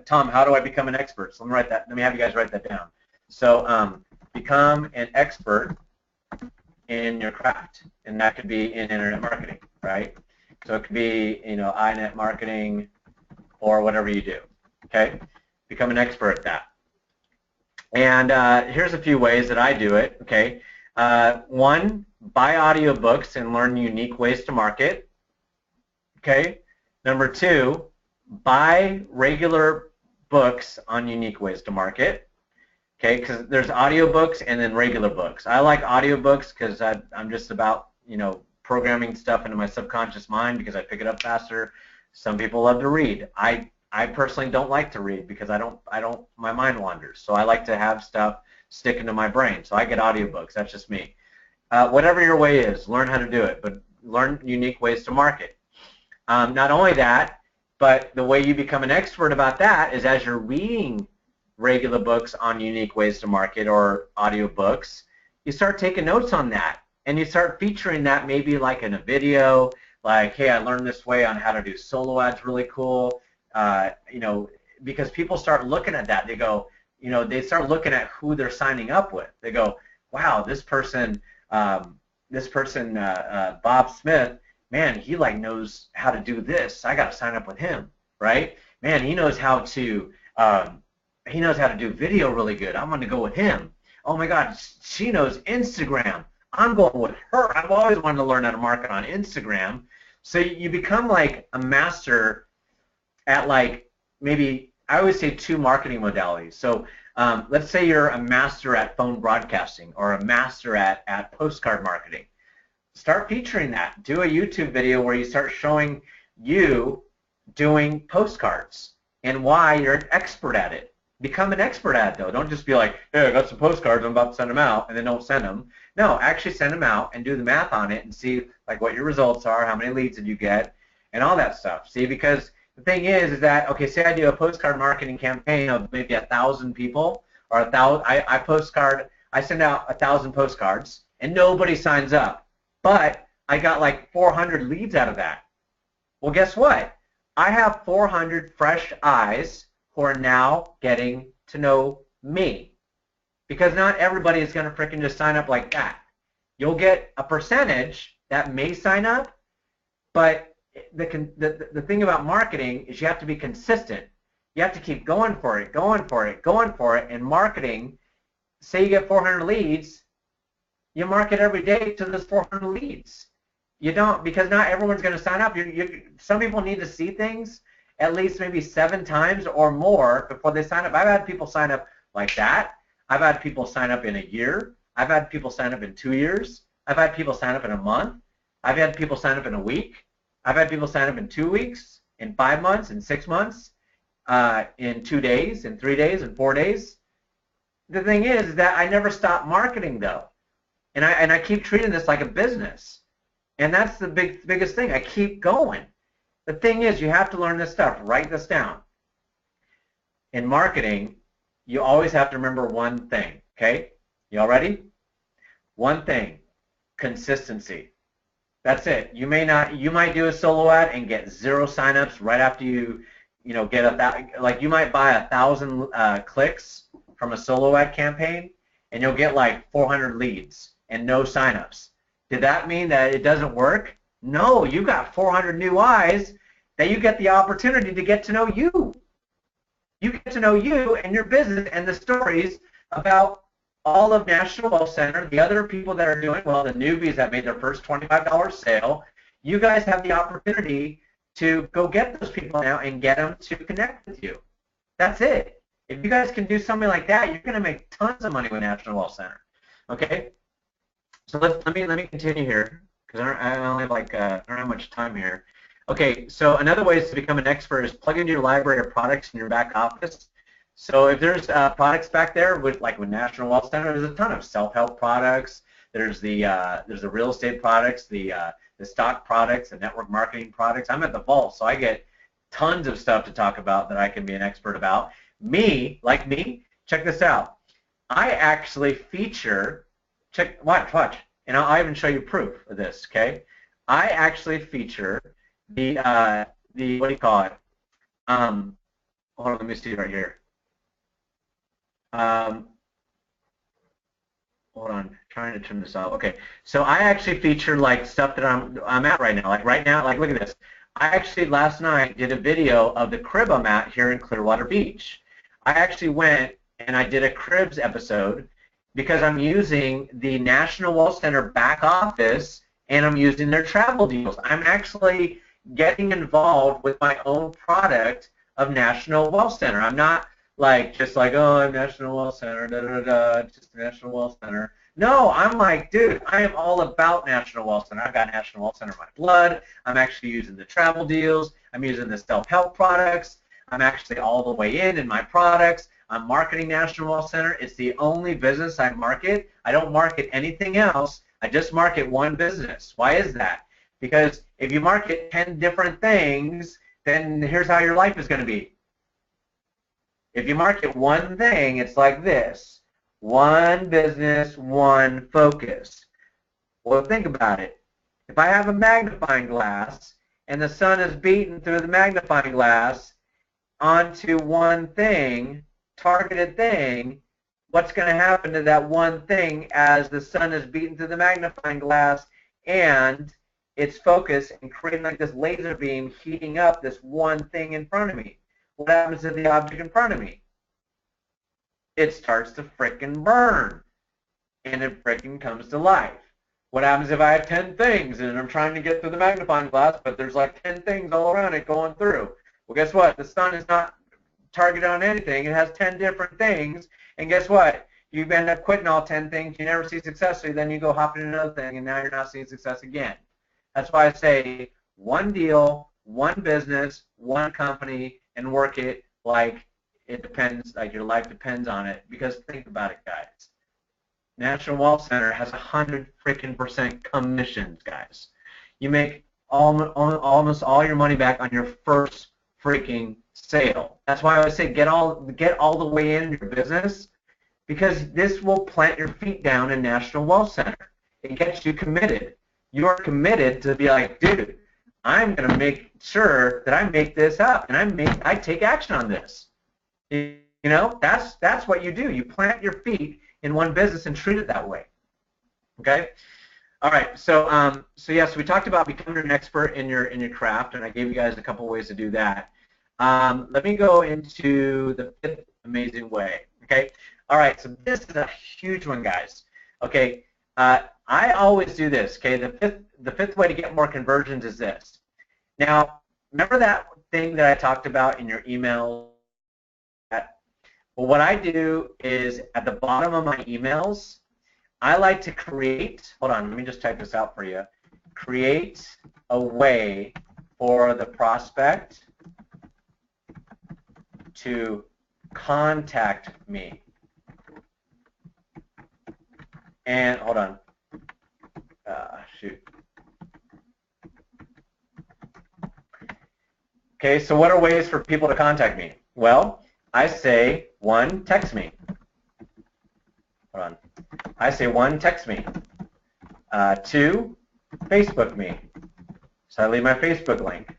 Tom, how do I become an expert? So let me have you guys write that down. So become an expert in your craft, and that could be in internet marketing, right? So it could be, INET marketing or whatever you do, okay? become an expert at that. And here's a few ways that I do it, okay? One, buy audiobooks and learn unique ways to market, okay? Number two, buy regular books on unique ways to market, okay? Because there's audiobooks and then regular books. I like audiobooks because I'm just about, you know, programming stuff into my subconscious mind because I pick it up faster. Some people love to read. I personally don't like to read because my mind wanders. So I like to have stuff stick into my brain. So I get audiobooks. That's just me. Whatever your way is, learn how to do it, but learn unique ways to market. Not only that, but the way you become an expert about that is as you're reading regular books on unique ways to market or audiobooks, you start taking notes on that, and you start featuring that maybe like in a video, like, hey, I learned this way on how to do solo ads really cool. You know, because people start looking at that. They go, you know, they start looking at who they're signing up with. They go, wow, this person, Bob Smith, man, he like knows how to do this. I got to sign up with him, right? Man, he knows how to do video really good. I'm going to go with him. Oh my God, she knows Instagram. I'm going with her. I've always wanted to learn how to market on Instagram. So you become like a master at like maybe, I always say 2 marketing modalities. So let's say you're a master at phone broadcasting or a master at postcard marketing. Start featuring that. Do a YouTube video where you start showing you doing postcards and why you're an expert at it. Become an expert at it, though. Don't just be like, hey, I got some postcards, I'm about to send them out, and then don't send them. No, actually send them out and do the math on it and see like what your results are, how many leads did you get, and all that stuff. See, because the thing is that, okay, say I do a postcard marketing campaign of maybe 1,000 people, or 1,000, I send out 1,000 postcards, and nobody signs up. But I got like 400 leads out of that. Well, guess what? I have 400 fresh eyes who are now getting to know me. Because not everybody is going to freaking just sign up like that. You'll get a percentage that may sign up, but the thing about marketing is you have to be consistent. You have to keep going for it, and marketing, say you get 400 leads, you market every day to those 400 leads. You don't, because not everyone's going to sign up. Some people need to see things at least maybe 7 times or more before they sign up. I've had people sign up like that. I've had people sign up in a year. I've had people sign up in 2 years. I've had people sign up in a month. I've had people sign up in a week. I've had people sign up in 2 weeks, in 5 months, in 6 months, in 2 days, in 3 days, in 4 days. The thing is that I never stop marketing, though. And I keep treating this like a business. And that's the biggest thing. I keep going. The thing is, you have to learn this stuff. Write this down. In marketing, you always have to remember one thing, okay? You all ready? One thing, consistency. That's it. You might do a solo ad and get 0 signups right after you get like you might buy 1,000 clicks from a solo ad campaign, and you'll get like 400 leads and no signups. Did that mean that it doesn't work? No, you got 400 new eyes that you get the opportunity to get to know you. You get to know you and your business and the stories about all of National Wealth Center, the other people that are doing well, the newbies that made their first $25 sale. You guys have the opportunity to go get those people now and get them to connect with you. That's it. If you guys can do something like that, you're going to make tons of money with National Wealth Center. Okay? So let me continue here because I only have I don't have much time here. Okay, so another way to become an expert is plug into your library of products in your back office. So if there's products back there with National Wealth Center, there's a ton of self-help products. There's the real estate products, the stock products, the network marketing products. I'm at the vault, so I get tons of stuff to talk about that I can be an expert about. Like me, check this out. I actually feature, watch, and I'll even show you proof of this, okay? I actually feature the what do you call it? Hold on, let me see right here. Hold on, trying to turn this off. Okay, so I actually feature stuff that I'm at right now. Right now, look at this. I actually last night did a video of the crib I'm at here in Clearwater Beach. I actually went and I did a Cribs episode because I'm using the National Wealth Center back office and I'm using their travel deals. I'm actually getting involved with my own product of National Wealth Center. I'm not like just like, oh, I'm National Wealth Center, da da da, just National Wealth Center. No, I'm like, dude, I am all about National Wealth Center. I've got National Wealth Center in my blood. I'm actually using the travel deals. I'm using the self-help products. I'm actually all the way in my products. I'm marketing National Wealth Center. It's the only business I market. I don't market anything else. I just market one business. Why is that? Because if you market 10 different things, then here's how your life is going to be. If you market one thing, it's like this. One business, one focus. Well, think about it. If I have a magnifying glass and the sun is beating through the magnifying glass onto one thing, targeted thing, what's going to happen to that one thing as the sun is beating through the magnifying glass and its focus and creating like this laser beam heating up this one thing in front of me? What happens to the object in front of me? It starts to frickin' burn and it frickin' comes to life. What happens if I have 10 things and I'm trying to get through the magnifying glass, but there's like 10 things all around it going through? Well, guess what? The sun is not targeted on anything. It has 10 different things, and guess what? You end up quitting all 10 things. You never see success, so then you go hop into another thing, and now you're not seeing success again. That's why I say one deal, one business, one company, and work it like it depends, like your life depends on it. Because think about it, guys. National Wealth Center has 100% commissions, guys. You make almost all your money back on your first freaking sale. That's why I would say get all the way in your business, because this will plant your feet down in National Wealth Center. It gets you committed. You're committed to be like, dude, I'm going to make sure that I make this up and I take action on this. You know, that's what you do. You plant your feet in one business and treat it that way. Okay? All right. So yes, we talked about becoming an expert in your craft, and I gave you guys a couple ways to do that. Let me go into the fifth amazing way. Okay. All right. So this is a huge one, guys. Okay. I always do this. Okay. The fifth way to get more conversions is this. Now, remember that thing that I talked about in your email? Well, what I do is at the bottom of my emails, I like to create, hold on, let me just type this out for you. Create a way for the prospect to contact me. And hold on. Shoot. Okay, so what are ways for people to contact me? Well, I say, one, text me. Hold on. I say, one, text me. Two, Facebook me. So I leave my Facebook link.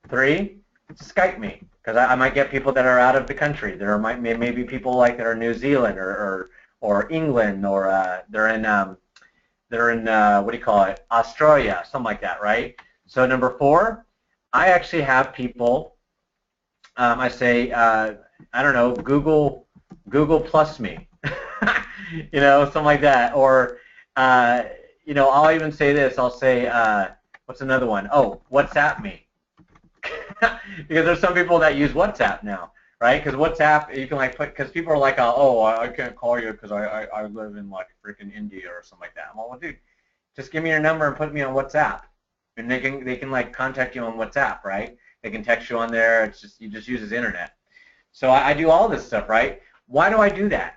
Three, Skype me, because I might get people that are out of the country. There might maybe people like that are New Zealand or England, or they're in what do you call it, Australia, something like that, right? So number four, I actually have people. I say, I don't know, Google Plus me, you know, something like that, or you know, I'll even say this. I'll say, what's another one? Oh, WhatsApp me. Because there's some people that use WhatsApp now, right? Because WhatsApp, you can like put, because people are like, oh, I can't call you because I live in like freaking India or something like that. Well, dude, just give me your number and put me on WhatsApp, and they can like contact you on WhatsApp, right? They can text you on there. It's just, you just use internet. So I do all this stuff, right? Why do I do that?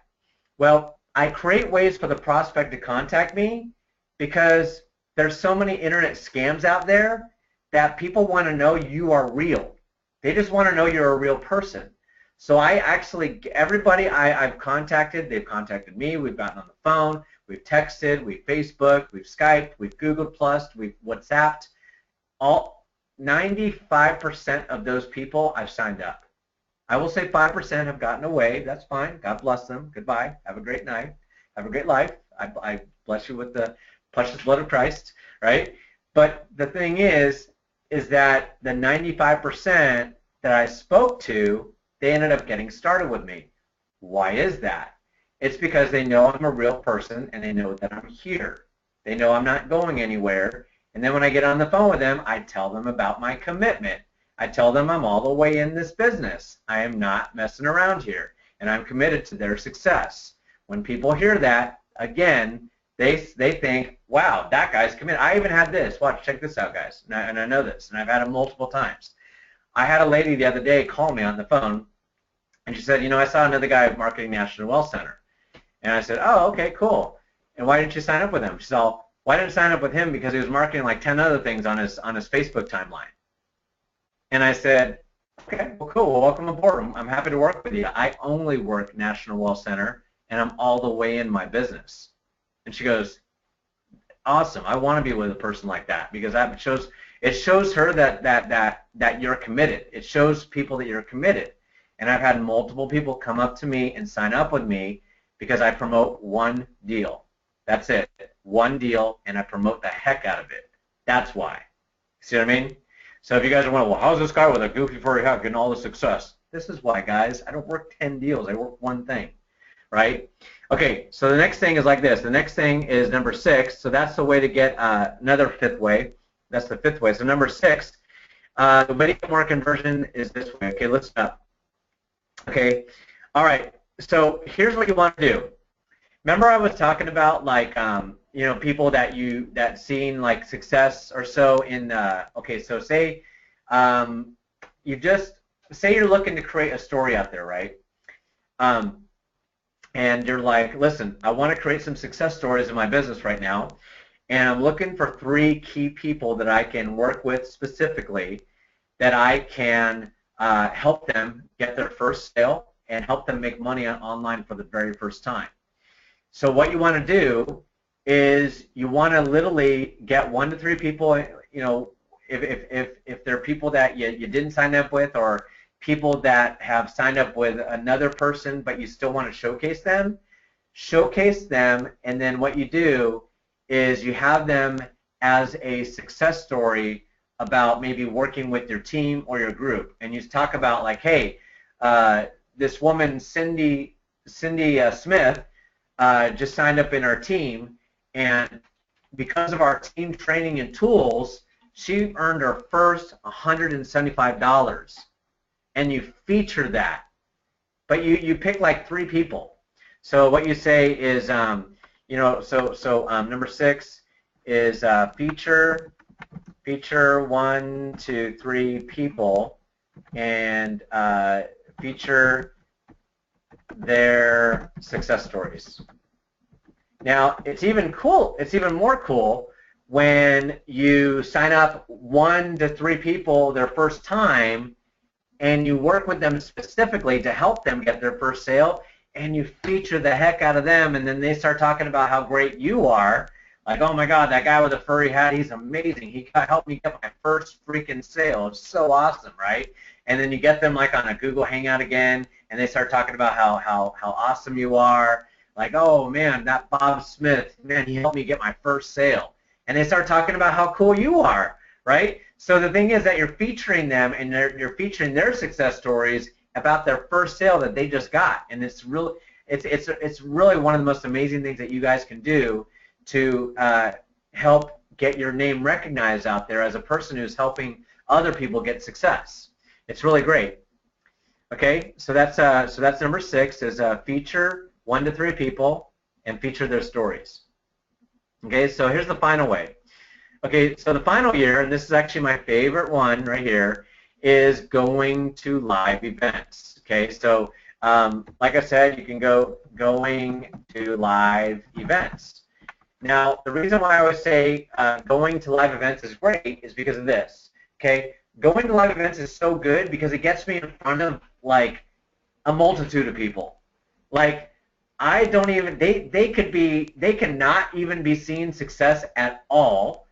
Well, I create ways for the prospect to contact me because there's so many internet scams out there that people want to know you are real. They just want to know you're a real person. So I actually, everybody I've contacted, they've contacted me. We've gotten on the phone, we've texted, we've Facebooked, we've Skyped, we've Googled Plus, we've WhatsApped. All 95% of those people I've signed up. I will say 5% have gotten away. That's fine. God bless them. Goodbye. Have a great night. Have a great life. I bless you with the precious blood of Christ, right? But the thing is that the 95% that I spoke to they ended up getting started with me. Why is that? It's because they know I'm a real person and they know that I'm here. They know I'm not going anywhere. And then when I get on the phone with them, I tell them about my commitment. I tell them I'm all the way in this business. I am not messing around here, and I'm committed to their success. When people hear that, again, they think, wow, that guy's committed. I even had this. Watch, check this out, guys. And I know this, and I've had it multiple times. I had a lady the other day call me on the phone, and she said, you know, I saw another guy marketing National Wealth Center. And I said, oh, okay, cool. And why didn't you sign up with him? She said, oh, why didn't I sign up with him? Because he was marketing like 10 other things on his Facebook timeline. And I said, okay, well, cool. Well, welcome aboard. I'm happy to work with you. I only work National Wealth Center, and I'm all the way in my business. And she goes, awesome. I want to be with a person like that, because it shows her that you're committed. It shows people that you're committed. And I've had multiple people come up to me and sign up with me because I promote one deal. That's it. One deal, and I promote the heck out of it. That's why. See what I mean? So if you guys are wondering, well, how's this guy with a goofy furry hat getting all the success? This is why, guys. I don't work 10 deals. I work one thing, right? Okay, so the next thing is like this. The next thing is number 6. So that's the way to get another 5th way. That's the 5th way. So number 6, the way to get more conversion is this way. Okay, listen up. Okay, all right. So here's what you want to do. Remember I was talking about like you know, people that seen like success or so in okay, so say you're looking to create a story out there, right? And you're like, listen, I want to create some success stories in my business right now, and I'm looking for 3 key people that I can work with specifically that I can help them get their first sale and help them make money online for the very first time. So what you want to do is you want to literally get 1 to 3 people, you know, if they're people that you didn't sign up with, or people that have signed up with another person but you still want to showcase them, and then what you do is you have them as a success story about maybe working with your team or your group, and you talk about like, hey, this woman Cindy Smith just signed up in our team, and because of our team training and tools, she earned her first $175, and you feature that, but you pick like 3 people. So what you say is, you know, so number 6 is feature 1 to 3 people, and feature their success stories. Now, it's even more cool when you sign up 1 to 3 people their first time, and you work with them specifically to help them get their first sale, and you feature the heck out of them, and then they start talking about how great you are. Like, oh my God, that guy with the furry hat, he's amazing. He helped me get my first freaking sale. It's so awesome, right? And then you get them like on a Google Hangout again, and they start talking about how awesome you are. Like, oh man, that Bob Smith, man, he helped me get my first sale. And they start talking about how cool you are, right? So the thing is that you're featuring them, and you're featuring their success stories about their first sale that they just got. And it's really one of the most amazing things that you guys can do to help get your name recognized out there as a person who's helping other people get success. It's really great. Okay, so that's number 6 is feature 1 to 3 people and feature their stories. Okay, so here's the final way. Okay, so the final year, and this is actually my favorite one right here, is going to live events. Okay, so like I said, you can going to live events. Now, the reason why I always say going to live events is great is because of this. Okay, going to live events is so good because it gets me in front of like a multitude of people. Like, I don't even, they cannot even be seeing success at all,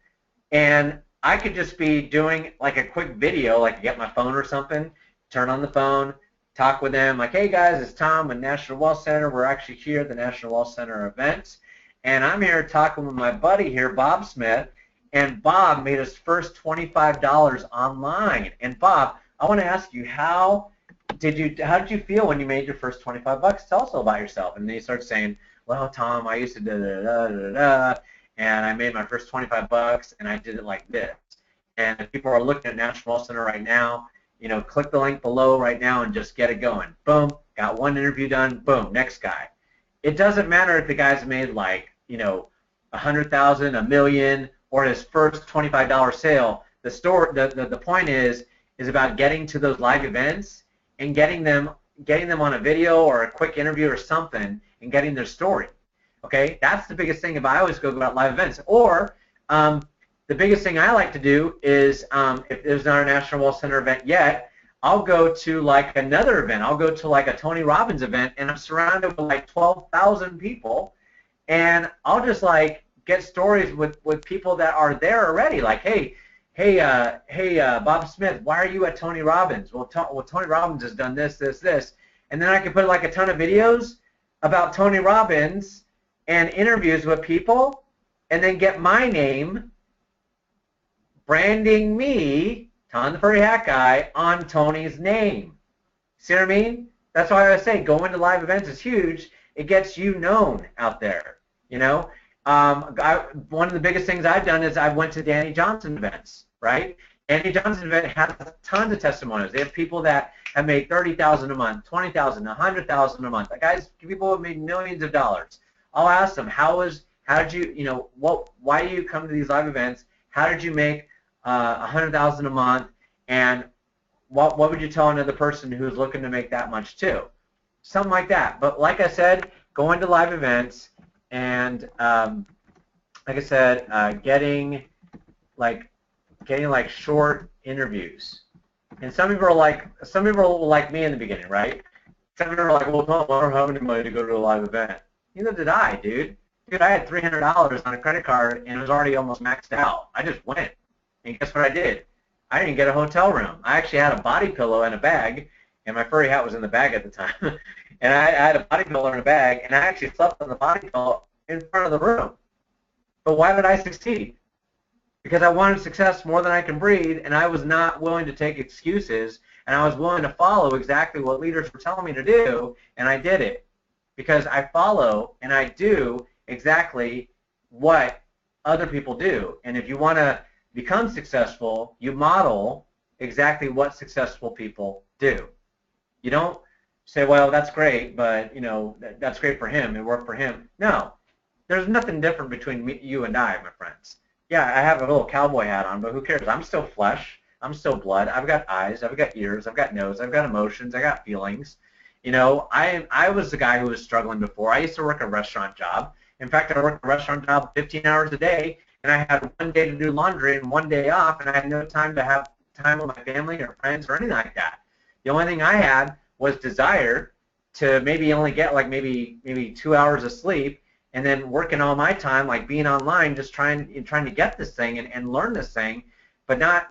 and I could just be doing like a quick video, like get my phone or something, turn on the phone, talk with them, like, hey guys, it's Tom with National Wealth Center. We're actually here at the National Wealth Center event, and I'm here talking with my buddy here, Bob Smith, and Bob made his first $25 online. And Bob, I want to ask you, how how did you feel when you made your first 25 bucks? Tell us all about yourself. And they start saying, well, Tom, I used to da da da da da, and I made my first 25 bucks, and I did it like this. And if people are looking at National Wealth Center right now, you know, click the link below right now and just get it going. Boom, got one interview done. Boom, next guy. It doesn't matter if the guy's made like, you know, 100,000, a million, or his first $25 sale. The point is about getting to those live events and getting them on a video or a quick interview or something and getting their story. Okay, that's the biggest thing if I always go about live events. Or the biggest thing I like to do is if there's not a National Wealth Center event yet, I'll go to like another event. I'll go to like a Tony Robbins event, and I'm surrounded with like 12,000 people, and I'll just like get stories with people that are there already. Like, hey, Bob Smith, why are you at Tony Robbins? Well, Tony Robbins has done this, this, this, and then I can put like a ton of videos about Tony Robbins and interviews with people, and then get my name branding me, Tom the Furry Hat Guy, on Tony's name. See what I mean? That's why I say going to live events is huge. It gets you known out there, you know. One of the biggest things I've done is I went to Danny Johnson events, right? Danny Johnson event has tons of testimonials. They have people that have made $30,000 a month, $20,000, $100,000 a month. Guys, people have made millions of dollars. I'll ask them, how did you, you know, why do you come to these live events? How did you make $100,000 a month? And what would you tell another person who's looking to make that much too? Something like that. But like I said, going to live events and like I said, getting like short interviews. And some people are like me in the beginning, right? Some people are like, well, Tom, I don't have any money to go to a live event. Neither did I, dude. Dude, I had $300 on a credit card and it was already almost maxed out. I just went. And guess what I did? I didn't get a hotel room. I actually had a body pillow and a bag, and my furry hat was in the bag at the time. And I had a body pillow and a bag, and I actually slept on the body pillow in front of the room. But why did I succeed? Because I wanted success more than I can breathe, and I was not willing to take excuses, and I was willing to follow exactly what leaders were telling me to do, and I did it. Because I follow and I do exactly what other people do. And if you want to become successful, you model exactly what successful people do. You don't say, well, that's great, but you know, that's great for him, it worked for him. No, there's nothing different between you and I, my friends. Yeah, I have a little cowboy hat on, but who cares? I'm still flesh, I'm still blood, I've got eyes, I've got ears, I've got nose, I've got emotions, I got feelings. You know, I was the guy who was struggling before. I used to work a restaurant job. In fact, I worked a restaurant job 15 hours a day, and I had one day to do laundry and one day off, and I had no time to have time with my family or friends or anything like that. The only thing I had was desire to maybe only get like maybe 2 hours of sleep, and then working all my time, like being online, just trying to get this thing and learn this thing, but not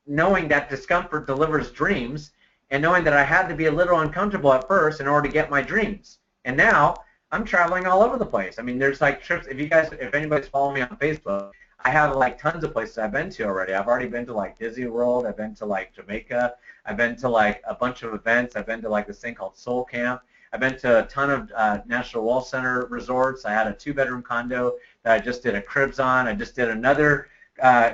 knowing that discomfort delivers dreams, and knowing that I had to be a little uncomfortable at first in order to get my dreams. And now I'm traveling all over the place. I mean, there's like trips. If anybody's following me on Facebook, I have like tons of places I've been to already. I've already been to like Disney World. I've been to like Jamaica. I've been to like a bunch of events. I've been to like this thing called Soul Camp. I've been to a ton of National Wealth Center resorts. I had a 2-bedroom condo that I just did a cribs on. I just did another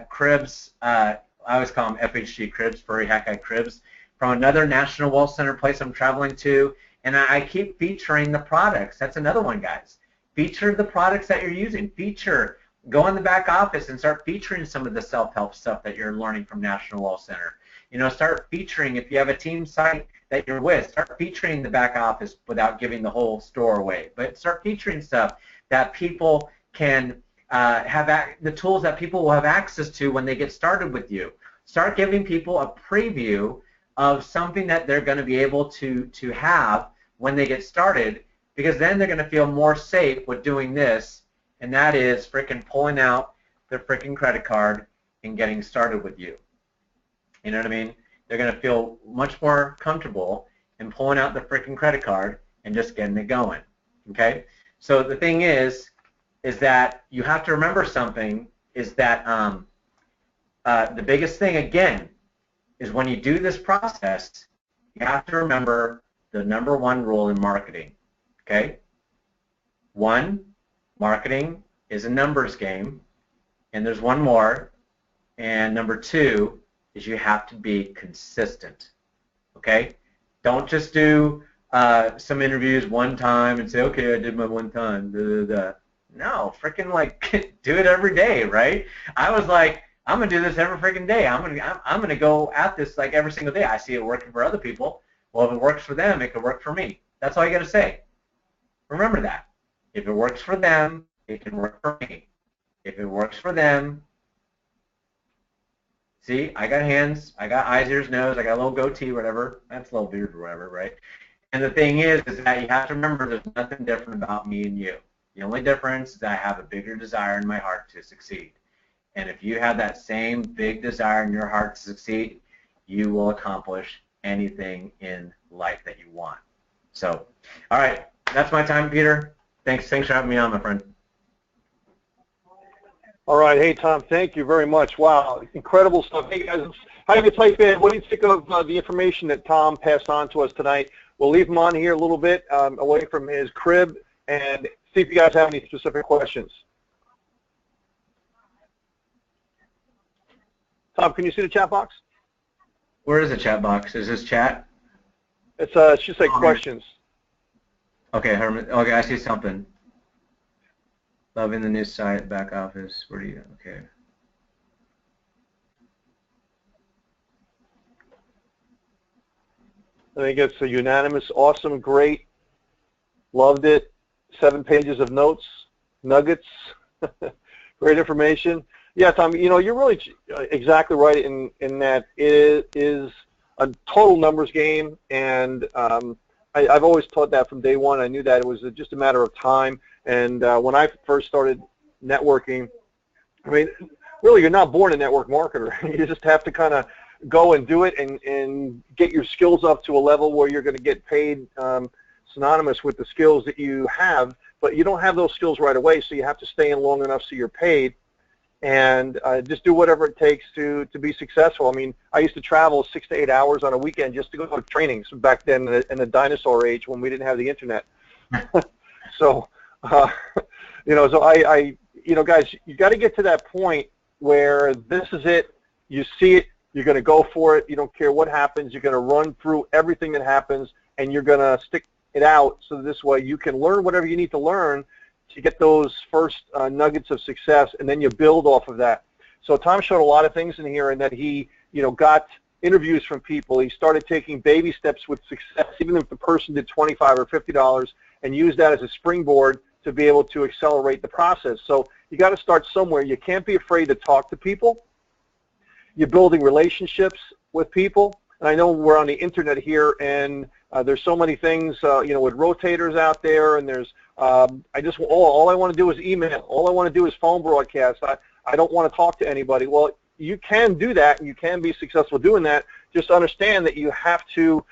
cribs. I always call them FHG cribs, Furry Hat Guy cribs, from another National Wealth Center place I'm traveling to. And I keep featuring the products. That's another one, guys. Feature the products that you're using. Go in the back office and start featuring some of the self-help stuff that you're learning from National Wealth Center. You know, start featuring, if you have a team site that you're with, start featuring the back office without giving the whole store away. But start featuring stuff that people can the tools that people will have access to when they get started with you. Start giving people a preview of something that they're going to be able to have when they get started, because then they're going to feel more safe with doing this, and that is freaking pulling out their freaking credit card and getting started with you. You know what I mean? They're going to feel much more comfortable in pulling out their freaking credit card and just getting it going. Okay? So the thing is that you have to remember something, is that the biggest thing, again, is when you do this process, You have to remember the number one rule in marketing, okay? One, marketing is a numbers game, and there's one more, and number two is you have to be consistent, okay? Don't just do some interviews one time and say, okay, I did my one time, da, da, da. No, freaking like do it every day, right? I was like, I'm gonna do this every freaking day. I'm gonna go at this like every single day. I see it working for other people. Well, if it works for them, it could work for me. That's all you gotta say. Remember that. If it works for them, it can work for me. If it works for them, see, I got hands, I got eyes, ears, nose, I got a little goatee, whatever. That's a little beard or whatever, right? And the thing is that you have to remember there's nothing different about me and you. The only difference is that I have a bigger desire in my heart to succeed. And if you have that same big desire in your heart to succeed, you will accomplish anything in life that you want. So, all right, that's my time, Peter. Thanks for having me on, my friend. All right. Hey, Tom, thank you very much. Wow, incredible stuff. Hey, guys, how do you type in? What do you think of the information that Tom passed on to us tonight? We'll leave him on here a little bit away from his crib and see if you guys have any specific questions. Tom, can you see the chat box? Where is the chat box? Is this chat? It's just like questions. Okay, Herman. Okay, I see something. Loving the new site, back office. Where do you? Okay. I think it's a unanimous, awesome, great, loved it. 7 pages of notes, nuggets, great information. Yeah, Tom, you know, you're really exactly right in that it is a total numbers game, and I've always taught that from day one. I knew that it was just a matter of time, and when I first started networking, I mean, really, you're not born a network marketer. You just have to kind of go and do it and get your skills up to a level where you're going to get paid synonymous with the skills that you have, but you don't have those skills right away, so you have to stay in long enough so you're paid, and just do whatever it takes to be successful. I mean, I used to travel 6 to 8 hours on a weekend just to go to trainings back then in the dinosaur age when we didn't have the internet. So, you know, so you know, guys, you got to get to that point where this is it. You see it, you're going to go for it. You don't care what happens. You're going to run through everything that happens, and you're going to stick it out so that this way you can learn whatever you need to learn to get those first nuggets of success, and then you build off of that. So Tom showed a lot of things in here, and that he, you know, got interviews from people. He started taking baby steps with success, even if the person did $25 or $50, and used that as a springboard to be able to accelerate the process. So you got to start somewhere. You can't be afraid to talk to people. You're building relationships with people. And I know we're on the internet here, and there's so many things, you know, with rotators out there, and there's, all I want to do is email. All I want to do is phone broadcast. I don't want to talk to anybody. Well, you can do that, and you can be successful doing that. Just understand that you have to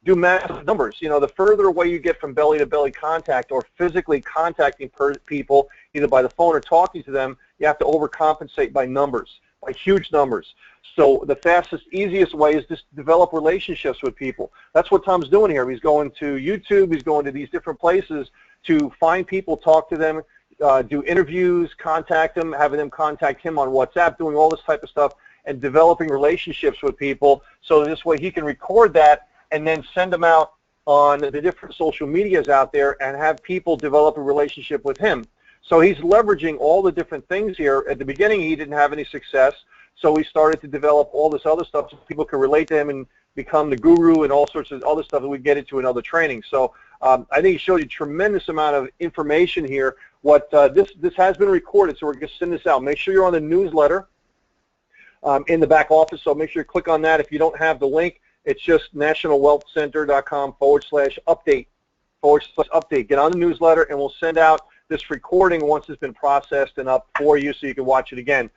do massive numbers. You know, the further away you get from belly-to-belly contact or physically contacting people, either by the phone or talking to them, you have to overcompensate by numbers, by huge numbers. So the fastest, easiest way is just develop relationships with people. That's what Tom's doing here. He's going to YouTube. He's going to these different places to find people, talk to them, do interviews, contact them, having them contact him on WhatsApp, doing all this type of stuff, and developing relationships with people. So this way he can record that and then send them out on the different social medias out there and have people develop a relationship with him. So he's leveraging all the different things here. At the beginning, he didn't have any success, so he started to develop all this other stuff so people could relate to him and become the guru and all sorts of other stuff that we get into in other trainings. So I think he showed you a tremendous amount of information here. What this has been recorded, so we're going to send this out. Make sure you're on the newsletter in the back office, so make sure you click on that. If you don't have the link, it's just nationalwealthcenter.com/update/update. Get on the newsletter, and we'll send out this recording once it's been processed and up for you so you can watch it again.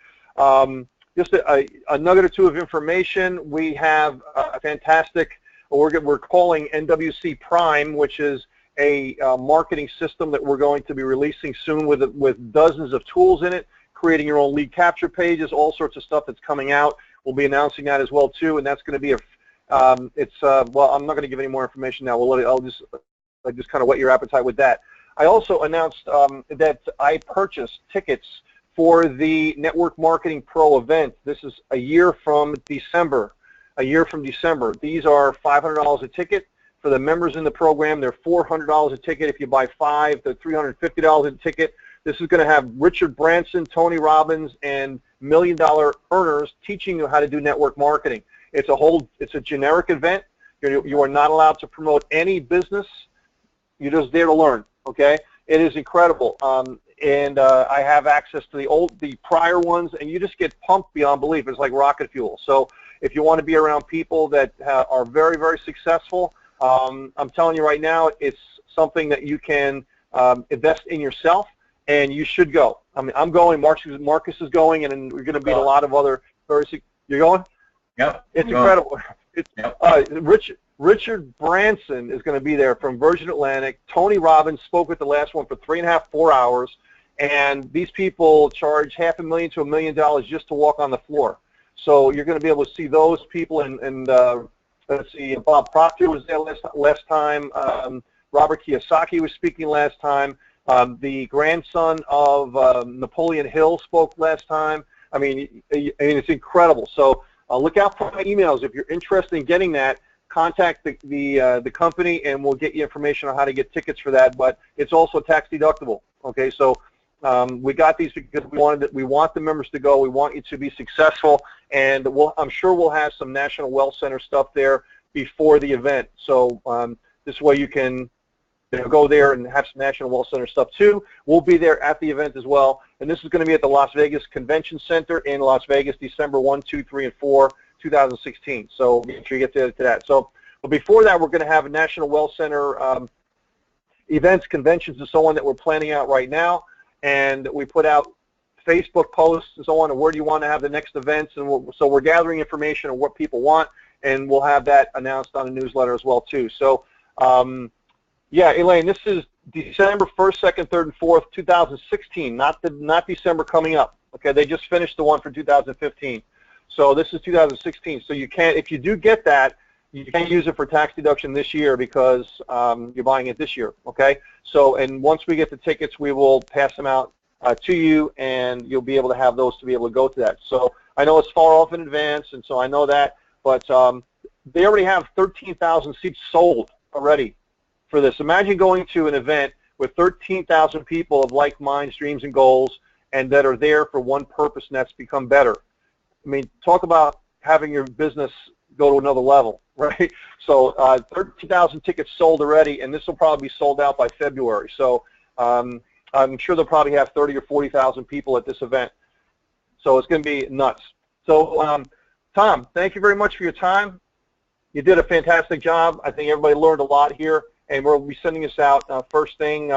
Just a nugget or two of information. We have a fantastic, we're calling NWC Prime, which is a marketing system that we're going to be releasing soon with dozens of tools in it, creating your own lead capture pages, all sorts of stuff that's coming out. We'll be announcing that as well too, and that's going to be Well, I'm not going to give any more information now. I'll just kind of whet your appetite with that. I also announced that I purchased tickets for the Network Marketing Pro event. This is a year from December. These are $500 a ticket. For the members in the program, they're $400 a ticket. If you buy 5, they're $350 a ticket. This is going to have Richard Branson, Tony Robbins, and million-dollar earners teaching you how to do network marketing. It's a generic event. You are not allowed to promote any business. You're just there to learn. Okay? It is incredible. I have access to the prior ones, and you just get pumped beyond belief. It's like rocket fuel. So if you want to be around people that are very, very successful, I'm telling you right now, it's something that you can invest in yourself, and you should go. I mean, I'm going. Marcus is going, and we're going to meet a lot of other You're going? Yep. It's incredible. Richard Branson is going to be there from Virgin Atlantic. Tony Robbins spoke at the last one for 3.5, 4 hours, and these people charge $500,000 to $1 million just to walk on the floor. So you're going to be able to see those people, and let's see, Bob Proctor was there last time. Robert Kiyosaki was speaking last time. The grandson of Napoleon Hill spoke last time. I mean, it's incredible. So look out for my emails. If you're interested in getting that, contact the company, and we'll get you information on how to get tickets for that. But it's also tax deductible. Okay, so we got these because we want the members to go. We want you to be successful, and I'm sure we'll have some National Wealth Center stuff there before the event. So this way you can go there and have some National Wealth Center stuff too. We'll be there at the event as well, and this is going to be at the Las Vegas Convention Center in Las Vegas, December 1, 2, 3, and 4, 2016. So make sure you get to that. So, but before that, we're going to have a National Wealth Center events, conventions, and so on that we're planning out right now, and we put out Facebook posts and so on, and where do you want to have the next events, and so we're gathering information on what people want, and we'll have that announced on a newsletter as well too. So. Yeah, Elaine, this is December 1st, 2nd, 3rd, and 4th, 2016, not December coming up. Okay, they just finished the one for 2015. So this is 2016. So you can't, if you do get that, you can't use it for tax deduction this year because you're buying it this year. Okay, so and once we get the tickets, we will pass them out to you, and you'll be able to have those to be able to go to that. So I know it's far off in advance, and so I know that, but they already have 13,000 seats sold already for this. Imagine going to an event with 13,000 people of like minds, dreams, and goals, and that are there for one purpose, and that's become better. I mean, talk about having your business go to another level, right? So 13,000 tickets sold already, and this will probably be sold out by February. So I'm sure they'll probably have 30 or 40,000 people at this event. So it's going to be nuts. So Tom, thank you very much for your time. You did a fantastic job. I think everybody learned a lot here. And we'll be sending this out first thing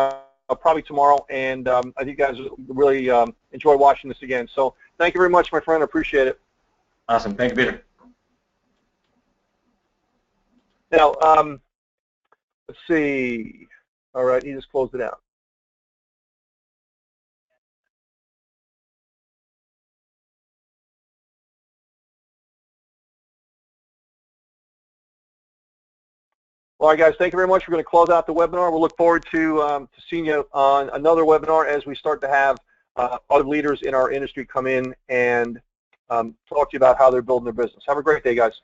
probably tomorrow, and I think you guys really enjoy watching this again. So thank you very much, my friend. I appreciate it. Awesome. Thank you, Peter. Now, let's see. All right, he just closed it out. All right, guys, thank you very much. We're going to close out the webinar. We'll look forward to seeing you on another webinar as we start to have other leaders in our industry come in and talk to you about how they're building their business. Have a great day, guys.